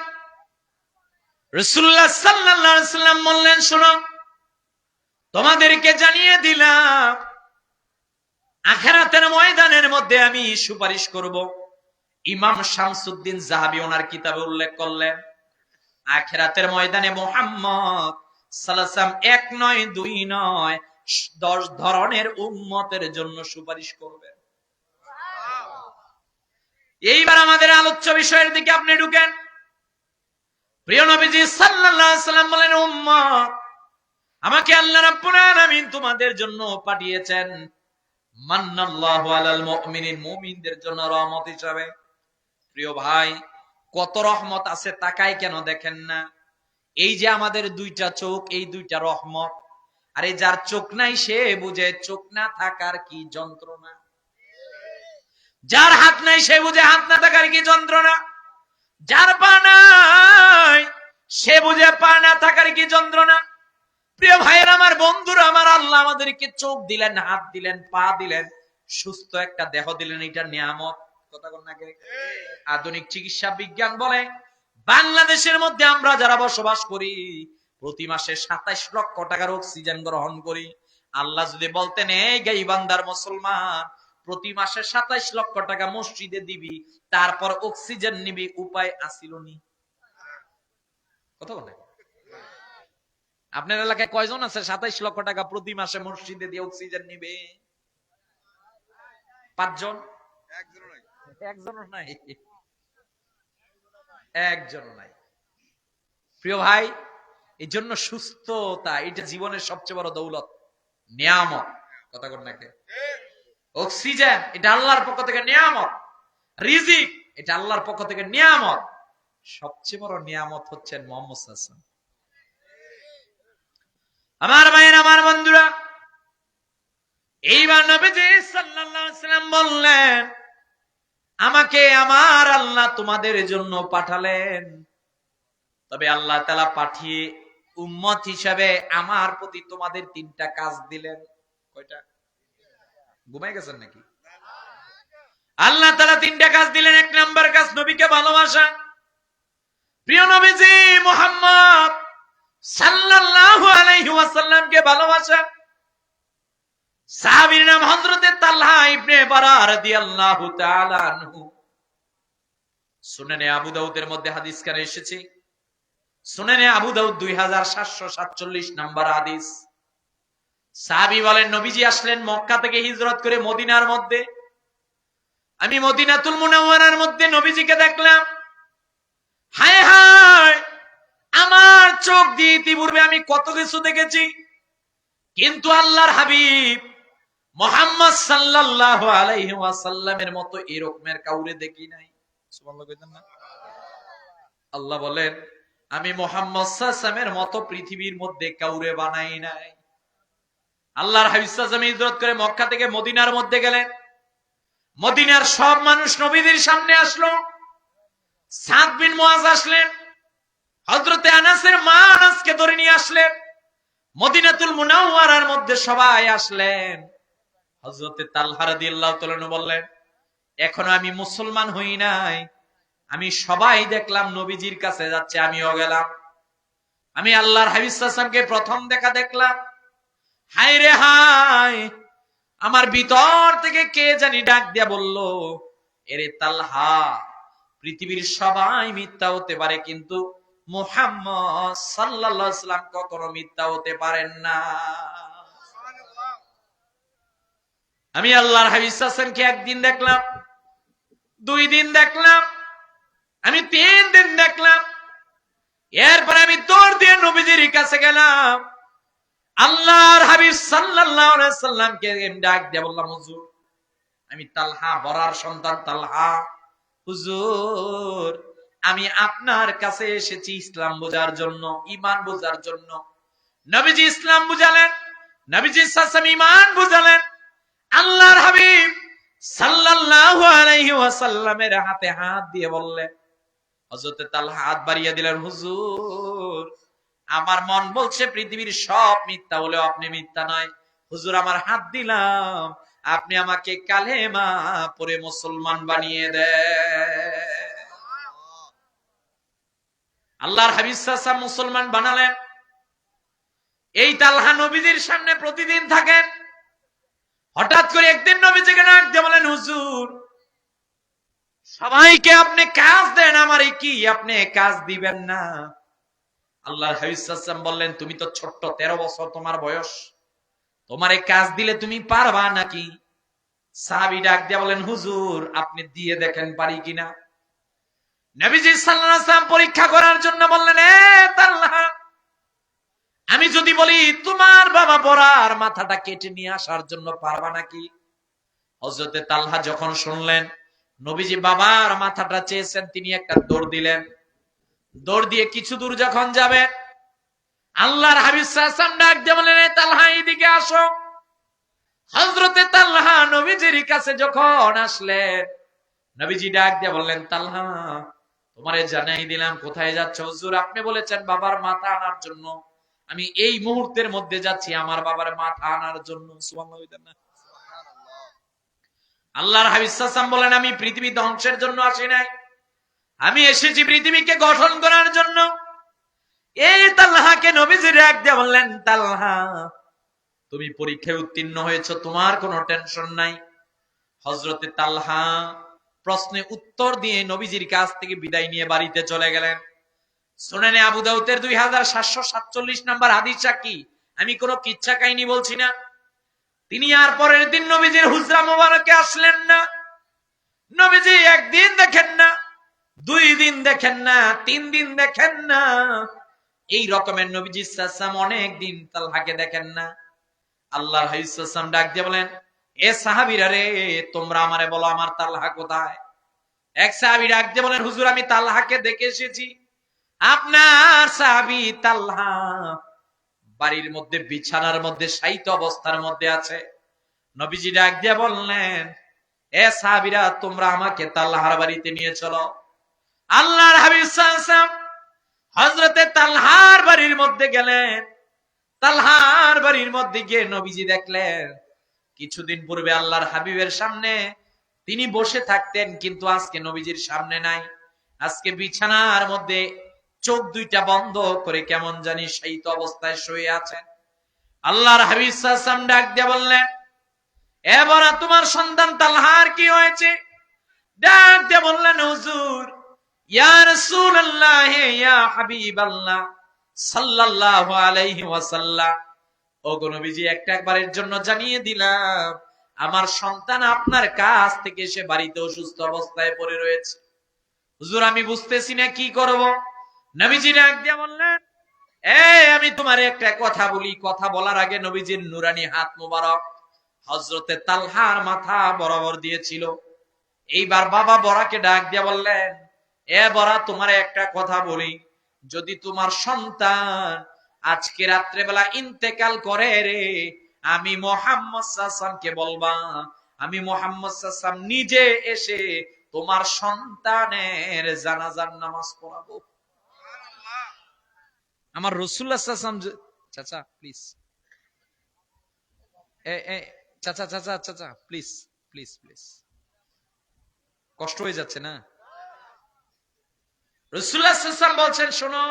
রাসূলুল্লাহ সাল্লাল্লাহু আলাইহি ওয়াসাল্লাম বললেন, শোনো, তোমাদেরকে জানিয়ে দিলাম, আখিরাতের ময়দানের মধ্যে আমি সুপারিশ করব। ইমাম শামসুদ্দিন যাহাবী ওনার কিতাবে উল্লেখ করলেন, আখিরাতের ময়দানে মুহাম্মদ সাল্লাল্লাহু আলাইহি ওয়াসাল্লাম 1 নয় 2 নয় 10 ধরনের উম্মতের জন্য সুপারিশ করবেন। এইবার আমাদের আলোচ্য বিষয়ের দিকে আপনি ঢুকেন। প্রিয় নবীজি সাল্লাল্লাহু আলাইহি ওয়াসাল্লাম বলেন, উম্মত, আমাকে আল্লাহ রাব্বুল আলামিন তোমাদের জন্য পাঠিয়েছেন মান্নাল্লাহু আলাল মুমিনিন, মুমিনদের জন্য রহমত হিসাবে। প্রিয় ভাই, কত রহমত আছে তাকাই কেন দেখেন না? এই যে আমাদের দুইটা চোখ, এই দুইটা রহমত। আরে যার চোখ নাই সে বুঝে চোখ না থাকার কি যন্ত্রণা। যার হাত নাই সে বুঝে হাত না থাকার কি যন্ত্রণা। যার পা নাই সে বুঝে পা না থাকার কি যন্ত্রণা। প্রিয় ভাইয়ের, আমার বন্ধুরা আমার, আল্লাহ আমাদেরকে চোখ দিলেন, হাত দিলেন, পা দিলেন, সুস্থ একটা দেহ দিলেন, এটা নিয়ামত। কথা বল না কে? আধুনিক চিকিৎসা বিজ্ঞান বলে বাংলাদেশের মধ্যে আমরা যারা বসবাস করি, প্রতি মাসে 27 লক্ষ টাকার অক্সিজেন গ্রহণ করি। আল্লাহ যদি বলতেন, এই গাইবান্ধার মুসলমান, প্রতি মাসে 27 লক্ষ টাকা মসজিদে দিবি, তারপর অক্সিজেন নিবি, উপায় আসিল নি? কথা বলে আপনার এলাকায় কয়জন আছে 27 লক্ষ টাকা প্রতি মাসে মসজিদে দিয়ে অক্সিজেন নিবে? 5 জন? একজনও নাই, একজনও নাই। প্রিয় ভাই, এই জন্য সুস্থতা এটা জীবনের সবচেয়ে বড় দৌলত, নিয়ামত। কথা বল নাকি? অক্সিজেন এটা আল্লাহর পক্ষ থেকে নিয়ামত, রিজিক এটা আল্লাহর পক্ষ থেকে নিয়ামত। সবচেয়ে বড় নিয়ামত হচ্ছেন মুহাম্মদ সাল্লাল্লাহু আলাইহি ওয়াসাল্লাম। আমার ভাইয়ের, আমার বন্ধুরা, এইবার নবীজি সাল্লাল্লাহু আলাইহি ওয়াসাল্লাম বললেন, আমাকে আমার আল্লাহ তোমাদের জন্য পাঠালেন, তবে আল্লাহ তাআলা পাঠিয়ে উম্মত হিসাবে আমার প্রতি তোমাদের 3টা কাজ দিলেন। কয়টা? ঘুমাই গেছেন নাকি? আল্লাহ তাআলা 3টা কাজ দিলেন। 1 নাম্বার কাজ নবীকে ভালোবাসা। প্রিয় নবীজি মুহাম্মদ সাল্লাল্লাহু আলাইহি ওয়াসাল্লামকে ভালোবাসা। সাহাবীর নাম হযরতে তালহা ইবনে বারা রাদিয়াল্লাহু তাআলা আনহু। সুনানে আবু দাউদের মধ্যে হাদিস কানে এসেছে, সুনানে আবু দাউদ 2747 নাম্বার হাদিস। সাহাবী বলেন, নবীজি আসলেন মক্কা থেকে হিজরত করে মদিনার মধ্যে। আমি মদিনাতুল মুনাওয়ারার মধ্যে নবীজিকে দেখলাম। হায় হায়, আমার চোখ দিয়ে ইতিপূর্বে আমি কত কিছু দেখেছি, কিন্তু আল্লাহর হাবিব মুহাম্মদ সাল্লাল্লাহু আলাইহি ওয়াসাল্লামের মতো এরকমের কাউরে দেখি নাই। সুবহানাল্লাহ কইতেন না? আল্লাহ বলেন, আমি মুহাম্মদ সাল্লাল্লাহু আলাইহি ওয়াসাল্লামের মতো পৃথিবীর মধ্যে কাউরে বানাই নাই। আল্লাহর হাবিব সাল্লাল্লাহু আলাইহি ওয়াসাল্লাম হিজরত করে মক্কা থেকে মদিনার মধ্যে গেলেন। মদিনার সব মানুষ নবীদের সামনে আসলো। সাদ বিন মুআজ আসলেন, হযরতে আনাসের মা আনাসকে ধরে নিয়ে আসলেন। মদিনাতুল মুনাওয়ারার মধ্যে সবাই আসলেন। হযরতে তালহা রাদিয়াল্লাহু তাআলা আনহু বললেন, এখনো আমি মুসলমান হই নাই, আমি সবাই দেখলাম নবীজির কাছে যাচ্ছে, আমিও গেলাম। আমি আল্লাহর হাবিব সাল্লাল্লাহু আলাইহি ওয়াসাল্লামকে প্রথম দেখা দেখলাম। হায় রে হায়, আমার ভিতর থেকে কে জানি ডাক দিয়া বলল, এরে তালহা, পৃথিবীর সবাই মিথ্যা হতে পারে, কিন্তু মুহাম্মদ সাল্লাল্লাহু আলাইহি ওয়াসাল্লাম কখনো মিথ্যা হতে পারেন না। আমি আল্লাহর হাবিব সাল্লাল্লাহু আলাইহি ওয়াসাল্লামকে একদিন দেখলাম, 2 দিন দেখলাম, আমি 3 দিন দেখলাম। এরপর আমি দৌড় দিয়ে নবীজির কাছে গেলাম। আল্লাহর হাবিব সাল্লাল্লাহু আলাইহি ওয়াসাল্লামকে ডাক দিয়ে বললাম, হুজুর, আমি তালহা, বরার সন্তান তালহা, হুজুর, আমি আপনার কাছে এসেছি ইসলাম বোঝার জন্য, ঈমান বোঝার জন্য। নবীজি ইসলাম বুঝালেন, নবীজি সাল্লাল্লাহু আলাইহি ওয়াসাল্লাম ঈমান বুঝালেন। আল্লাহর হাবিব সাল্লাল্লাহু আলাইহি ওয়াসাল্লামের হাতে হাত দিয়ে বললেন, হযরতে তালহা হাত বাড়িয়ে দিলেন, হুজুর, আমার মন বলছে পৃথিবীর সব মিথ্যা হলেও আপনি মিথ্যা নয়। হুজুর, আমার হাত দিলাম, আপনি আমাকে কালেমা পড়ে মুসলমান বানিয়ে দেন। আল্লাহর হাবিব সাল্লাল্লাহু আলাইহি ওয়াসাল্লাম মুসলমান বানালেন। এই তালহা নবীজির সামনে প্রতিদিন থাকেন। হঠাৎ করে একদিন নবীজিকে ডাক দিয়ে বলেন, হুজুর, সবাইকে আপনি কাজ দেন, আমারে কি আপনি কাজ দিবেন না? আল্লাহর হাবিব সাল্লাল্লাহু আলাইহি ওয়াসাল্লাম বললেন, তুমি তো ছোট্ট, 13 বছর তোমার বয়স, তোমার এই কাজ দিলে তুমি পারবা নাকি? সাহাবী ডাক দিয়ে বলেন, হুজুর, আপনি দিয়ে দেখেন পারি কিনা। নবীজি সাল্লাল্লাহু আলাইহি ওয়াসাল্লাম পরীক্ষা করার জন্য বললেন, এ তালহা, আমি যদি বলি তোমার বাবা বরার মাথাটা কেটে নিয়ে আসার জন্য পারবা নাকি? হযরতে তালহা যখন শুনলেন নবীজি বাবার মাথাটা চেয়েছেন, তিনি একটা দৌড় দিলেন। দৌড় দিয়ে কিছু দূর যখন যাবে, আল্লাহর হাবিব সাল্লাল্লাহু আলাইহি ওয়াসাল্লাম ডাক দিয়ে বললেন, এ তালহা, এদিকে আসো। হযরতে তালহা নবীজির কাছে যখন আসলেন, নবীজি ডাক দিয়ে বললেন, তালহা, তোমারে জানাই দিলাম কোথায় যাচ্ছ। হুজুর, আপনি বলেছেন বাবার মাথা আনার জন্য, আমি এই মুহূর্তের মধ্যে যাচ্ছি আমার বাবার মাথা আনার জন্য। সুবহানাল্লাহ। আল্লাহর হাবিব সাল্লাল্লাহু আলাইহি ওয়াসাল্লাম বলেন, আমি পৃথিবী ধ্বংসের জন্য আসি নাই, আমি এসেছি পৃথিবীকে গঠন করার জন্য। এই তালহাকে নবীজি ডাক দিয়ে বললেন, তালহা, তুমি পরীক্ষায় উত্তীর্ণ হয়েছো, তোমার কোনো টেনশন নাই। হযরতে তালহা প্রশ্নে উত্তর দিয়ে নবীজির কাছ থেকে বিদায় নিয়ে বাড়িতে চলে গেলেন। সুনানে আবু দাউদের 2747 নম্বর হাদিস সাক্ষী, আমি কোনো কিচ্ছা কাহিনী বলছি না। তিনি আর পরের দিন নবীজির হুজরা মোবারকে আসলেন না। নবীজি একদিন দেখেন না, 2 দিন দেখেন না, 3 দিন দেখেন না। এই রকমের নবীজি সাল্লাল্লাহু অনেক দিন তালহাকে দেখেন না। আল্লাহর হাবিব সাল্লাল্লাহু ডাক দিয়ে বলেন, এ সাহাবীরা রে, তোমরা আমারে বলো আমার তালহা কোথায়? এক সাহাবী ডাক দিয়ে বলেন, হুজুর আমি তালহাকে দেখে এসেছি। আপনার সাহাবী তালহা বাড়ির মধ্যে বিছানার মধ্যে শায়িত অবস্থার মধ্যে আছে। নবীজি ডাক দিয়ে বললেন, এ সাহাবীরা তোমরা আমাকে তালহার বাড়িতে নিয়ে চলো। আল্লাহর হাবিব সাল্লাল্লাহু আলাইহি ওয়াসাল্লাম হযরতে তালহার বাড়ির মধ্যে গেলেন। তালহার বাড়ির মধ্যে গিয়ে নবীজি দেখলেন কিছুদিন পূর্বে আল্লাহর হাবিবের সামনে তিনি বসে থাকতেন, কিন্তু আজকে নবীজির সামনে নাই। আজকে বিছানার মধ্যে চোখ দুইটা বন্ধ করে কেমন জানি শায়িত অবস্থায় শুয়ে আছেন। আল্লাহর হাবিব সাল্লাল্লাহু আলাইহি ওয়াসাল্লাম ডাক দিয়ে বললেন, এবার তোমার সন্তান তালহার কি হয়েছে? ডাক দিয়ে বললেন, হুজুর, ইয়া রাসূলুল্লাহ, ইয়া হাবিবাল্লাহ সাল্লাল্লাহু আলাইহি ওয়াসাল্লাম, ওগো নবীজি একবারের জন্য জানিয়ে দিলাম আমার সন্তান আপনার কাছ থেকে এসে বাড়িতে অসুস্থ অবস্থায় পড়ে রয়েছে। হুজুর আমি বুঝতেছি না কি করব। নবীজি ডাক দিয়ে বললেন, আমি তোমার একটা কথা বলি। কথা বলার আগে নবীজির নুরানি হাত মোবারক হযরতে তালহার মাথা বরাবর দিয়েছিল। এইবার বাবা বড়াকে ডাক দিয়ে বললেন, বড়া তোমার একটা কথা বলি, যদি তোমার সন্তান আজকে রাত্রে বেলা ইন্তেকাল করে রে, আমি মুহাম্মদ সাল্লাল্লাহু আলাইহি ওয়াসাল্লামকে বলবা, আমি মুহাম্মদ সাল্লাল্লাহু আলাইহি ওয়াসাল্লাম নিজে এসে তোমার সন্তানের জানাজার নামাজ পড়াবো। আমার রাসূলুল্লাহ সাল্লাল্লাহু আলাইহি ওয়াসাল্লাম, চাচা প্লিজ, চাচা চাচা চাচা প্লিজ প্লিজ প্লিজ, কষ্ট হয়ে যাচ্ছে না? রাসূলুল্লাহ সাল্লাল্লাহু আলাইহি ওয়াসাল্লাম বলছেন, শোনো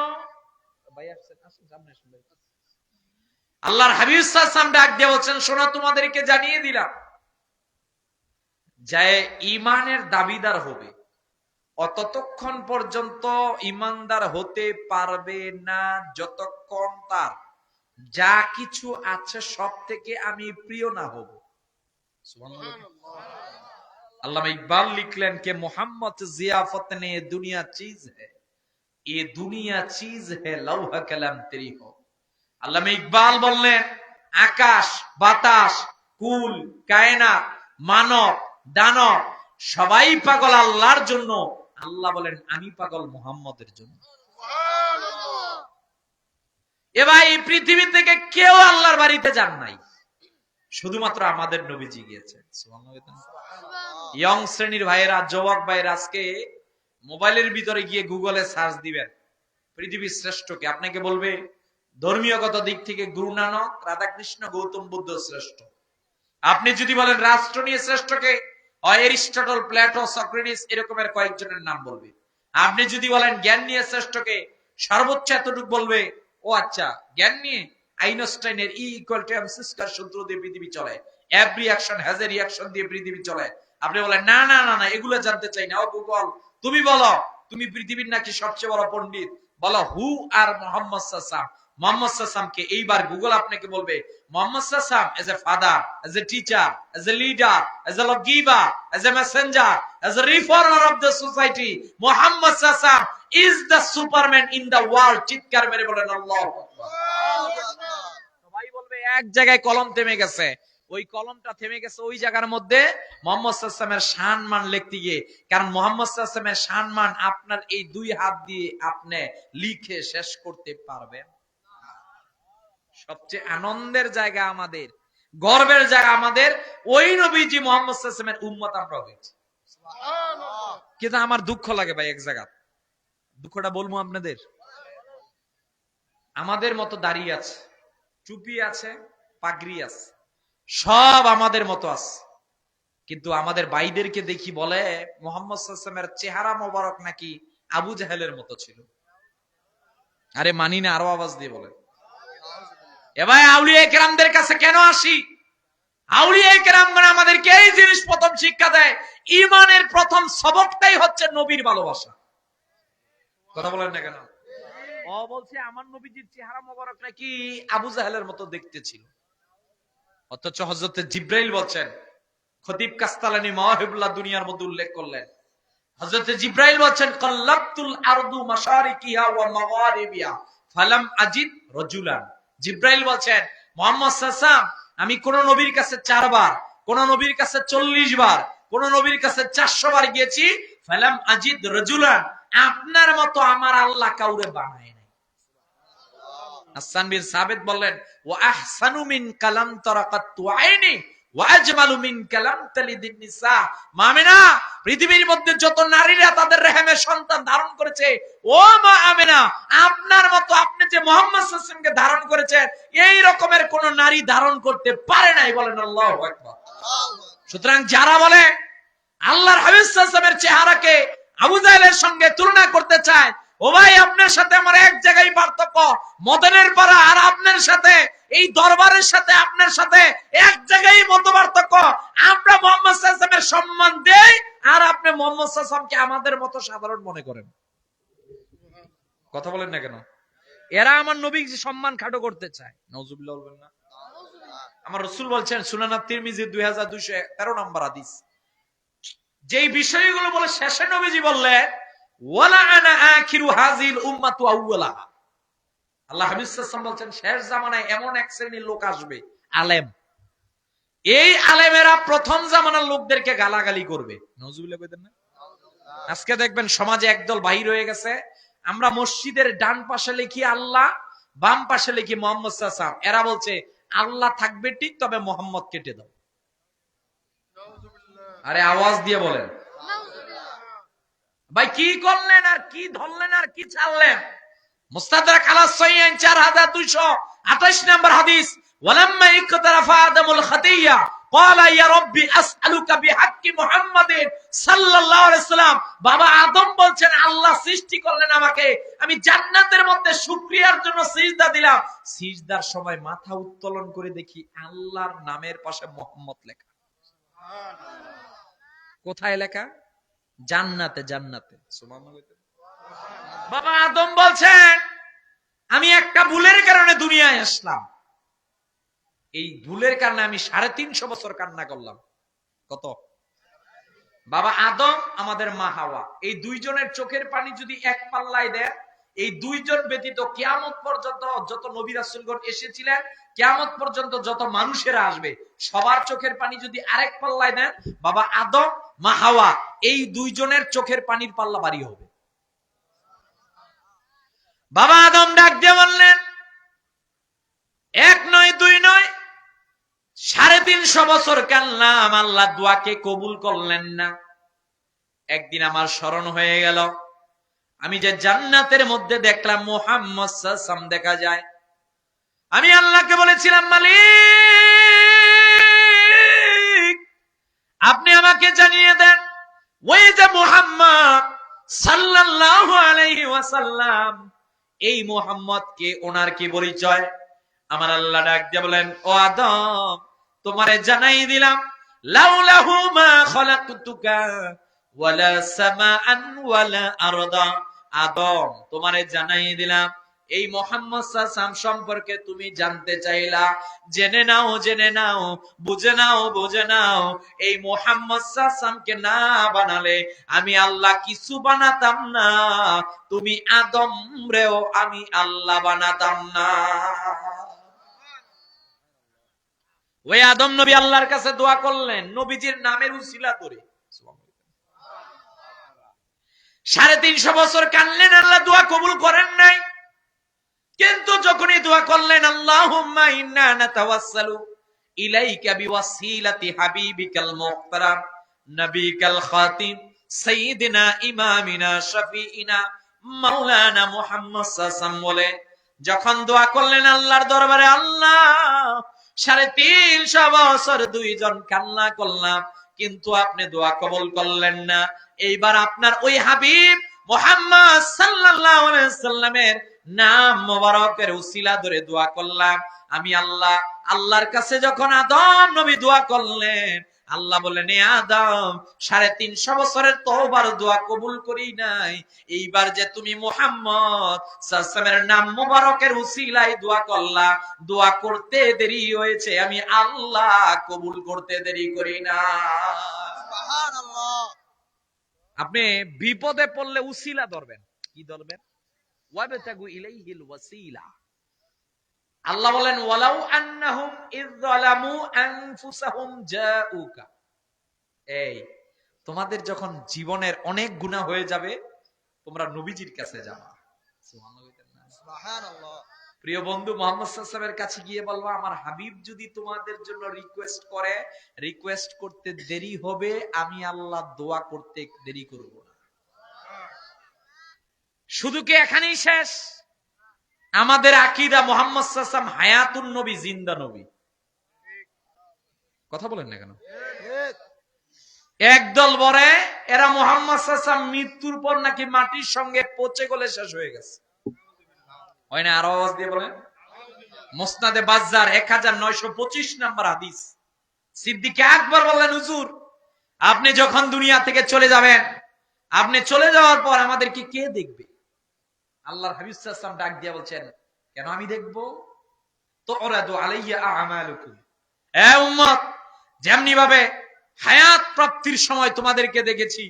ভাই, আসেন সামনে আসুন। আল্লাহর হাবিব সাল্লাল্লাহু আলাইহি ওয়াসাল্লাম ডাক দিয়ে বলছেন, শোনো তোমাদেরকে জানিয়ে দিলাম, যে ঈমানের দাবিদার হবে অততক্ষণ পর্যন্ত ঈমানদার হতে পারবে না যতক্ষণ তার যা কিছু আছে সব থেকে আমি প্রিয় না হব। সুবহানাল্লাহ। আল্লামা ইকবাল লিখলেন কে মোহাম্মদ জিয়াফত নে দুনিয়া চিজ হ্যায়, ये दुनिया चीज है लौहा कलम तेरी हो। আল্লামা ইকবাল বললেন, আকাশ বাতাস কুল কায়নাত মানব দানব সবাই পাগল আল্লাহর জন্য। আল্লাহ বলেন আমি পাগল মুহাম্মদের জন্য। সুবহানাল্লাহ। এবার এই পৃথিবী থেকে কেউ আল্লাহর বাড়িতে যান নাই, শুধুমাত্র আমাদের নবীজি গিয়েছেন। সুবহানাল্লাহ। ইয়ং শ্রেণীর ভাইয়েরা, যুবক ভাইয়েরা, আজকে মোবাইলের ভিতরে গিয়ে গুগলে সার্চ দিবেন পৃথিবীর শ্রেষ্ঠকে, আপনাকে বলবে ধর্মীয়গত দিক থেকে গুরু নানক, রাধাকৃষ্ণ, গৌতম বুদ্ধ শ্রেষ্ঠ। আপনি যদি বলেন রাষ্ট্র নিয়ে শ্রেষ্ঠকে, এরিস্টটল, প্লেটো, সক্রেটিস এরকমের কয়েকজনের নাম বলবে। আপনি যদি বলেন জ্ঞান নিয়ে শ্রেষ্ঠকে, সর্বোচ্চ এতটুকু বলবে, ও আচ্ছা জ্ঞান নিয়ে আইনস্টাইনের E=mc² সূত্র দিয়ে পৃথিবী চলে, every action has a reaction দিয়ে পৃথিবী চলে। আপনি বলেন না না না না, এগুলো জানতে চাই না। ও গুগল, তুমি বলো, তুমি পৃথিবীর নাকি সবচেয়ে বড় পণ্ডিত, বলো হু আর মোহাম্মদ সাল্লাল্লাহু আলাইহি ওয়াসাল্লাম। মোহাম্মদ সাল্লাল্লাহু আলাইহি ওয়াসাল্লামকে এইবার গুগল আপনাকে বলবে মোহাম্মদ সাল্লাল্লাহু আলাইহি ওয়াসাল্লাম as a father, as a teacher, as a leader, as a lawgiver, as a messenger, as a reformer of the society, Muhammad sallallahu alaihi wasallam is the superman in the world. চিৎকার মেরে বলেন আল্লাহু আকবার। সবাই বলবে এক জায়গায় কলম থেমে গেছে, ওই কলমটা থেমে গেছে ওই জায়গার মধ্যে মুহাম্মদ সাল্লাল্লাহু আলাইহি ওয়াসাল্লামের সম্মান লিখতে গিয়ে। কারণ মুহাম্মদ সাল্লাল্লাহু আলাইহি ওয়াসাল্লামের সম্মান আপনার এই দুই হাত দিয়ে আপনি লিখে শেষ করতে পারবেন। সবচেয়ে আনন্দের জায়গা আমাদের, গর্বের জায়গা আমাদের, ওই নবীজি মুহাম্মদ সাল্লাল্লাহু আলাইহি ওয়াসাল্লামের উম্মত আমরা হয়েছি। সুবহানাল্লাহ। কিন্তু আমার দুঃখ লাগে ভাই, এক জায়গা দুঃখটা বলবো আপনাদের। আমাদের মতো দাঁড়িয়ে আছে, টুপি আছে, পাগড়ি আছে, সব আমাদের মতো আছে, কিন্তু আমাদের ভাইদেরকে দেখি বলে মুহাম্মদ সাল্লাল্লাহু আলাইহি ওয়াসাল্লামের চেহারা মোবারক নাকি আবু জাহেলের মতো ছিল। আরে মানি না, আরো আওয়াজ দিয়ে বলে। এ ভাই, আউলিয়া কেরামদের কাছে কেন আসি? আউলিয়ায়ে কেরামগণ আমাদেরকে এই জিনিস প্রথম শিক্ষা দেয়, ঈমানের প্রথম সবকটাই হচ্ছে নবীর ভালোবাসা। কথা বলেন না কেন? ও বলছে আমার নবীজির চেহারা মোবারক নাকি আবু জাহেলের মতো দেখতে ছিল, অথচ হযরত জিবরাইল বলছেন, খতিব কাস্তালানী মাওয়াহিবুল্লাহ দুনিয়ার মধ্যে উল্লেখ করলেন, হযরত জিবরাইল বলছেন, কাল্লাতুল আরদু মাশারিকিহা ওয়া মাগারিবিহা ফালাম আজিদ রাজুলান। জিবরাইল বলছেন, মুহাম্মদ সাল্লাল্লাহু আলাইহি ওয়াসাল্লাম, আমি কোন নবীর কাছে 4 বার, কোন নবীর কাছে 40 বার, কোন নবীর কাছে 400 বার গিয়েছি, ফালাম আজিদ রাজুলান, আপনার মতো আমার আল্লাহ কাউরে বানায় নাই। হাসান বিন সাবিত বললেন, ওয়া আহসানু মিন কালাম তারাকাতু আইনি ওয়া আজমালু মিন কালাম তালিদিন নিসা। মা আমিনা, পৃথিবীর মধ্যে যত নারীরা তাদের রেহেমে সন্তান ধারণ করেছে, ও মা আমিনা, আপনার মতো আপনি যে মুহাম্মদ সাল্লাল্লাহু আলাইহি ওয়াসাল্লামকে ধারণ করেছেন, এই রকমের কোন নারী ধারণ করতে পারে নাই। বলেন আল্লাহু আকবার। সুতরাং যারা বলে আল্লাহর হাবিব সাল্লাল্লাহু আলাইহি ওয়াসাল্লামের চেহারাকে আবু জাহেলের সঙ্গে তুলনা করতে চায়, ও ভাই, আপনার সাথে আমার এক জায়গায় পার্থক্য, মদনের পাড়া আর আপনার সাথে, এই দরবারের সাথে আপনার সাথে এক জায়গায় মত পার্থক্য। আমরা মুহাম্মদ সাল্লাল্লাহু আলাইহি ওয়াসাল্লামের সম্মান দেই, আর আপনি মুহাম্মদ সাল্লাল্লাহু আলাইহি ওয়াসাল্লামকে আমাদের মতো সাধারণ মনে করেন। কথা বলেন না কেন? এরা আমার নবীকে সম্মান খাটো করতে চায়। নাউজুবিল্লাহ বলবেন না? আমার রাসূল বলছেন, সুনান তিরমিজি 2213 নম্বর হাদিস, যেই বিষয়গুলো বলে শেষে নবীজি বললেন, ওয়ালা আনা আখিরু হাযিল উম্মাতু আউওয়ালাহা। আল্লাহ হাবিব সাল্লাল্লাহু আলাইহি ওয়াসাল্লাম বলছেন, শেষ জামানায় এমন এক শ্রেণীর লোক আসবে, আলেম, এই আলেমেরা প্রথম জামানার লোকদেরকে গালাগালি করবে। নাউজুবিল্লাহ কইতেন না? আজকে দেখবেন সমাজে একদল বাহির হয়ে গেছে, আমরা মসজিদের ডান পাশে লিখি আল্লাহ, বাম পাশে লিখি মুহাম্মদ সাল্লাল্লাহু আলাইহি ওয়াসাল্লাম। এরা বলছে আল্লাহ থাকবে ঠিক, তবে মুহাম্মদ কেটে দাও। আরে আওয়াজ দিয়ে বলেন ভাই, কি করলেন আর কি ধরলেন আর কি ছাড়লেন? মুস্তাদরাক আলা সাইয়্যান 4228 নম্বর হাদিস, ওয়ালাম্মা ইকতারাফা আদামুল খাতিয়া ক্বালা ইয়া রাব্বি আসআলুকা বিহাক্কি মুহাম্মাদিন সাল্লাল্লাহু আলাইহি ওয়াসাল্লাম। বাবা আদম বলছেন, আল্লাহ সৃষ্টি করলেন আমাকে, আমি জান্নাতের মধ্যে শুকরিয়ার জন্য সিজদা দিলাম, সিজদার সময় মাথা উত্তোলন করে দেখি আল্লাহর নামের পাশে মুহাম্মদ লেখা। কোথায় লেখা? জান্নাতে। জান্নাতে। বাবা আদম বলছেন, আমি একটা ভুলের কারণে দুনিয়ায় আসলাম, এই ভুলের কারণে আমি 350 বছর কান্না করলাম। কত? বাবা আদম, আমাদের মা হাওয়া, এই দুইজনের চোখের পানি যদি এক পাল্লায় দেয়, এই দুইজন ব্যতীত কিয়ামত পর্যন্ত যত নবী রাসূলগণ এসেছিলেন, কিয়ামত পর্যন্ত যত মানুষেরা আসবে, সবার চোখের পানি যদি আরেক পাল্লায় দেন, বাবা আদম, মা হাওয়া, এই দুইজনের চোখের পানির পাল্লা ভারী হবে। বাবা আদম ডাক দিয়ে বললেন, এক নয় দুই নয়, 350 বছর কান্নাম, আল্লাহ দোয়াকে কবুল করলেন না। একদিন আমার স্মরণ হয়ে গেল, আমি যে জান্নাতের মধ্যে দেখলাম মুহাম্মদ সাল্লাল্লাহু আলাইহি ওয়াসাল্লাম দেখা যায়, আমি আল্লাহকে বলেছিলাম, মালিক, আপনি আমাকে জানিয়ে দেন, ওই যে মুহাম্মদ সাল্লাল্লাহু আলাইহি ওয়াসাল্লাম, এই মুহাম্মদ কে, ওনার কি পরিচয়? আমার আল্লাহ ডাক দিয়ে বলেন, ও আদম, তোমারে জানাই দিলাম, লাউলাহু মা খালাকতুকা ওয়ালা সামাআন ওয়ালা আরদা। আদম, তোমারে জানাই দিলাম, এই মুহাম্মদ সাল্লাল্লাহু আলাইহি ওয়াসাল্লাম সম্পর্কে তুমি জানতে চাইলা, জেনে নাও, জেনে নাও, বুঝে নাও, বুঝে নাও, এই মুহাম্মদ সাল্লাল্লাহু আলাইহি ওয়াসাল্লামকে না বানালে আমি আল্লাহ কিছু বানাতাম না, তুমি আদম রেও আমি আল্লাহ বানাতাম না। ওই আদম নবী আল্লাহর কাছে দোয়া করলেন, নবীজির নামের উসিলা করে। 350 বছর কানলেন, আল্লাহ দোয়া কবুল করেন নাই। কিন্তু যখনই দোয়া করলেন, আল্লাহুম্মা ইন্না নাতাওয়াসসালু ইলাইকা বিওয়াসিলাতি হাবিবিকাল মুহতারাম নবিকাল খাতিম সাইয়্যিদিনা ইমামিনা শাফিইনা মাওলানা মুহাম্মদ সাল্লাল্লাহু আলাইহি ওয়াসাল্লাম বলে যখন দোয়া করলেন আল্লাহর দরবারে, আল্লাহ 350 বছর দুইজন কান্না করলাম, কিন্তু আপনি দোয়া কবুল করলেন না। এইবার আপনার ওই হাবিব মুহাম্মদ সাল্লাল্লাহু আলাইহি ওয়াসাল্লামের নাম মোবারকের উসিলা ধরে দোয়া করলাম আমি আল্লাহ। আল্লাহর কাছে যখন আদম নবী দোয়া করলেন, আল্লাহ বললেন, এ আদম, 350 বছরের তওবার দোয়া কবুল করি নাই, এইবার যে তুমি মুহাম্মদ সাল্লাল্লাহু আলাইহি ওয়াসাল্লামের নাম মোবারকের উসিলায় দোয়া করলা, দোয়া করতে দেরি হয়েছে, আমি আল্লাহ কবুল করতে দেরি করি না। সুবহানাল্লাহ। আপনি বিপদে পড়লে উসিলা ধরবেন। কি ধরবেন? ওয়াবতাগু ইলাইহিল ওয়াসিলা। আল্লাহ বলেন, ওয়ালাউ আন্নাহুম ইয যালামু আনফুসাহুম জাউকা। এই তোমাদের যখন জীবনের অনেক গুনাহ হয়ে যাবে, তোমরা নবীজির কাছে যাবা। সুবহানাল্লাহ। প্রিয় বন্ধু মুহাম্মদ সাল্লাল্লাহু আলাইহি ওয়াসাল্লামের কাছে গিয়ে বলবা, আমার হাবিব যদি তোমাদের জন্য রিকোয়েস্ট করে, রিকোয়েস্ট করতে দেরি হবে, আমি আল্লাহ দোয়া করতে দেরি করব না। শুধু কি এখানেই শেষ? আমাদের আকীদা মুহাম্মদ সাল্লাল্লাহু আলাইহি ওয়াসাল্লাম হায়াতুন নবী, জিন্দা নবী। কথা বলেন না কেন? ঠিক। একদল বলে এরা মুহাম্মদ সাল্লাল্লাহু আলাইহি ওয়াসাল্লাম মৃত্যুর পর নাকি মাটির সঙ্গে পচে গলে শেষ হয়ে গেছে। হয় না? আরো আওয়াজ দিয়ে বলেন। মুসনাদে বাজ্জার 1925 নাম্বার হাদিস। সিদ্দিক আকবর বললেন, হুজুর, আপনি যখন দুনিয়া থেকে চলে যাবেন, আপনি চলে যাওয়ার পর আমাদেরকে কে দেখবে? আল্লাহর হাবিব সাল্লাল্লাহু আলাইহি ওয়াসাল্লাম ডাক দিয়ে বলছেন, কেন আমি দেখবো? তুরাদু আলাইয়া আমালুকুম। এ উম্মত, যেমনি ভাবে হায়াত প্রাপ্তির সময় তোমাদেরকে দেখেছি,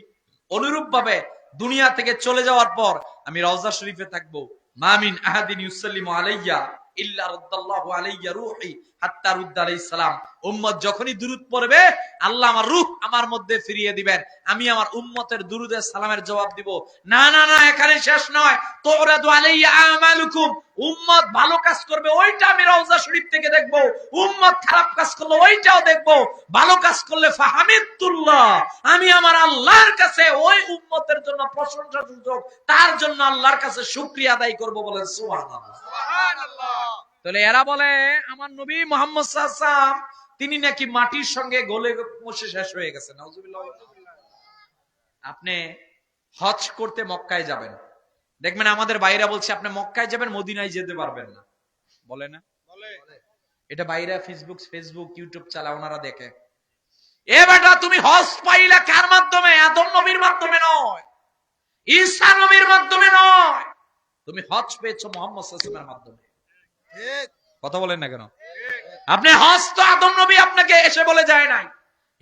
অনুরূপ ভাবে দুনিয়া থেকে চলে যাওয়ার পর আমি রওজা শরীফে থাকবো। মামিন আহাদিন ইউসাল্লিমু আলাইয়া ইল্লা রাদ্দাল্লাহু আলাইয়া রূহি হাত্তা রুদ্দা আলাইহিস সালাম। উম্মত যখনই দুরূদ পড়বে, আল্লাহ আমার রূহ আমার মধ্যে ফিরিয়ে দিবেন, আমি আমার উম্মতের দুরুদের সালামের জবাব দিব। না না না, এখানে শেষ নয়। তুরাদু আলাইয়া আমালুকুম। উম্মত ভালো কাজ করবে, ওইটা আমি রওজা শরীফ থেকে দেখবো। উম্মত খারাপ কাজ করলে ওইটাও দেখবো। ভালো কাজ করলে ফাহামিদুল্লাহ, আমি আমার আল্লাহর কাছে ওই উম্মতের জন্য প্রশংসা সূচক, তার জন্য আল্লাহর কাছে শুকরিয়া আদায় করব। বলেন সুবহানাল্লাহ। সুবহানাল্লাহ। তাহলে এরা বলে আমার নবী মুহাম্মদ সাল্লাল্লাহু আলাইহি ওয়াসাল্লাম তিনি নাকি মাটির সঙ্গে গলে পচে শেষ হয়ে গেছে। নাউজুবিল্লাহ। আপনি হজ করতে মক্কায় যাবেন, দেখবেন আমাদের বাইরা বলছে আপনি মক্কায় যাবেন, মদিনায় যেতে পারবেন না। বলে না? বলে। এটা বাইরা ফেসবুক ইউটিউব চালা, ওনারা দেখে। এ বেটা, তুমি হজ পাইলা কার মাধ্যমে? আদম নবীর মাধ্যমে নয়, ঈসা নবীর মাধ্যমে নয়, তুমি হজ পেয়েছো মুহাম্মদ সাল্লাল্লাহু আলাইহি ওয়াসাল্লামের মাধ্যমে। ঠিক। কথা বলেন না কেন? আপনি হজ তো আদম নবী আপনাকে এসে বলে যায় নাই,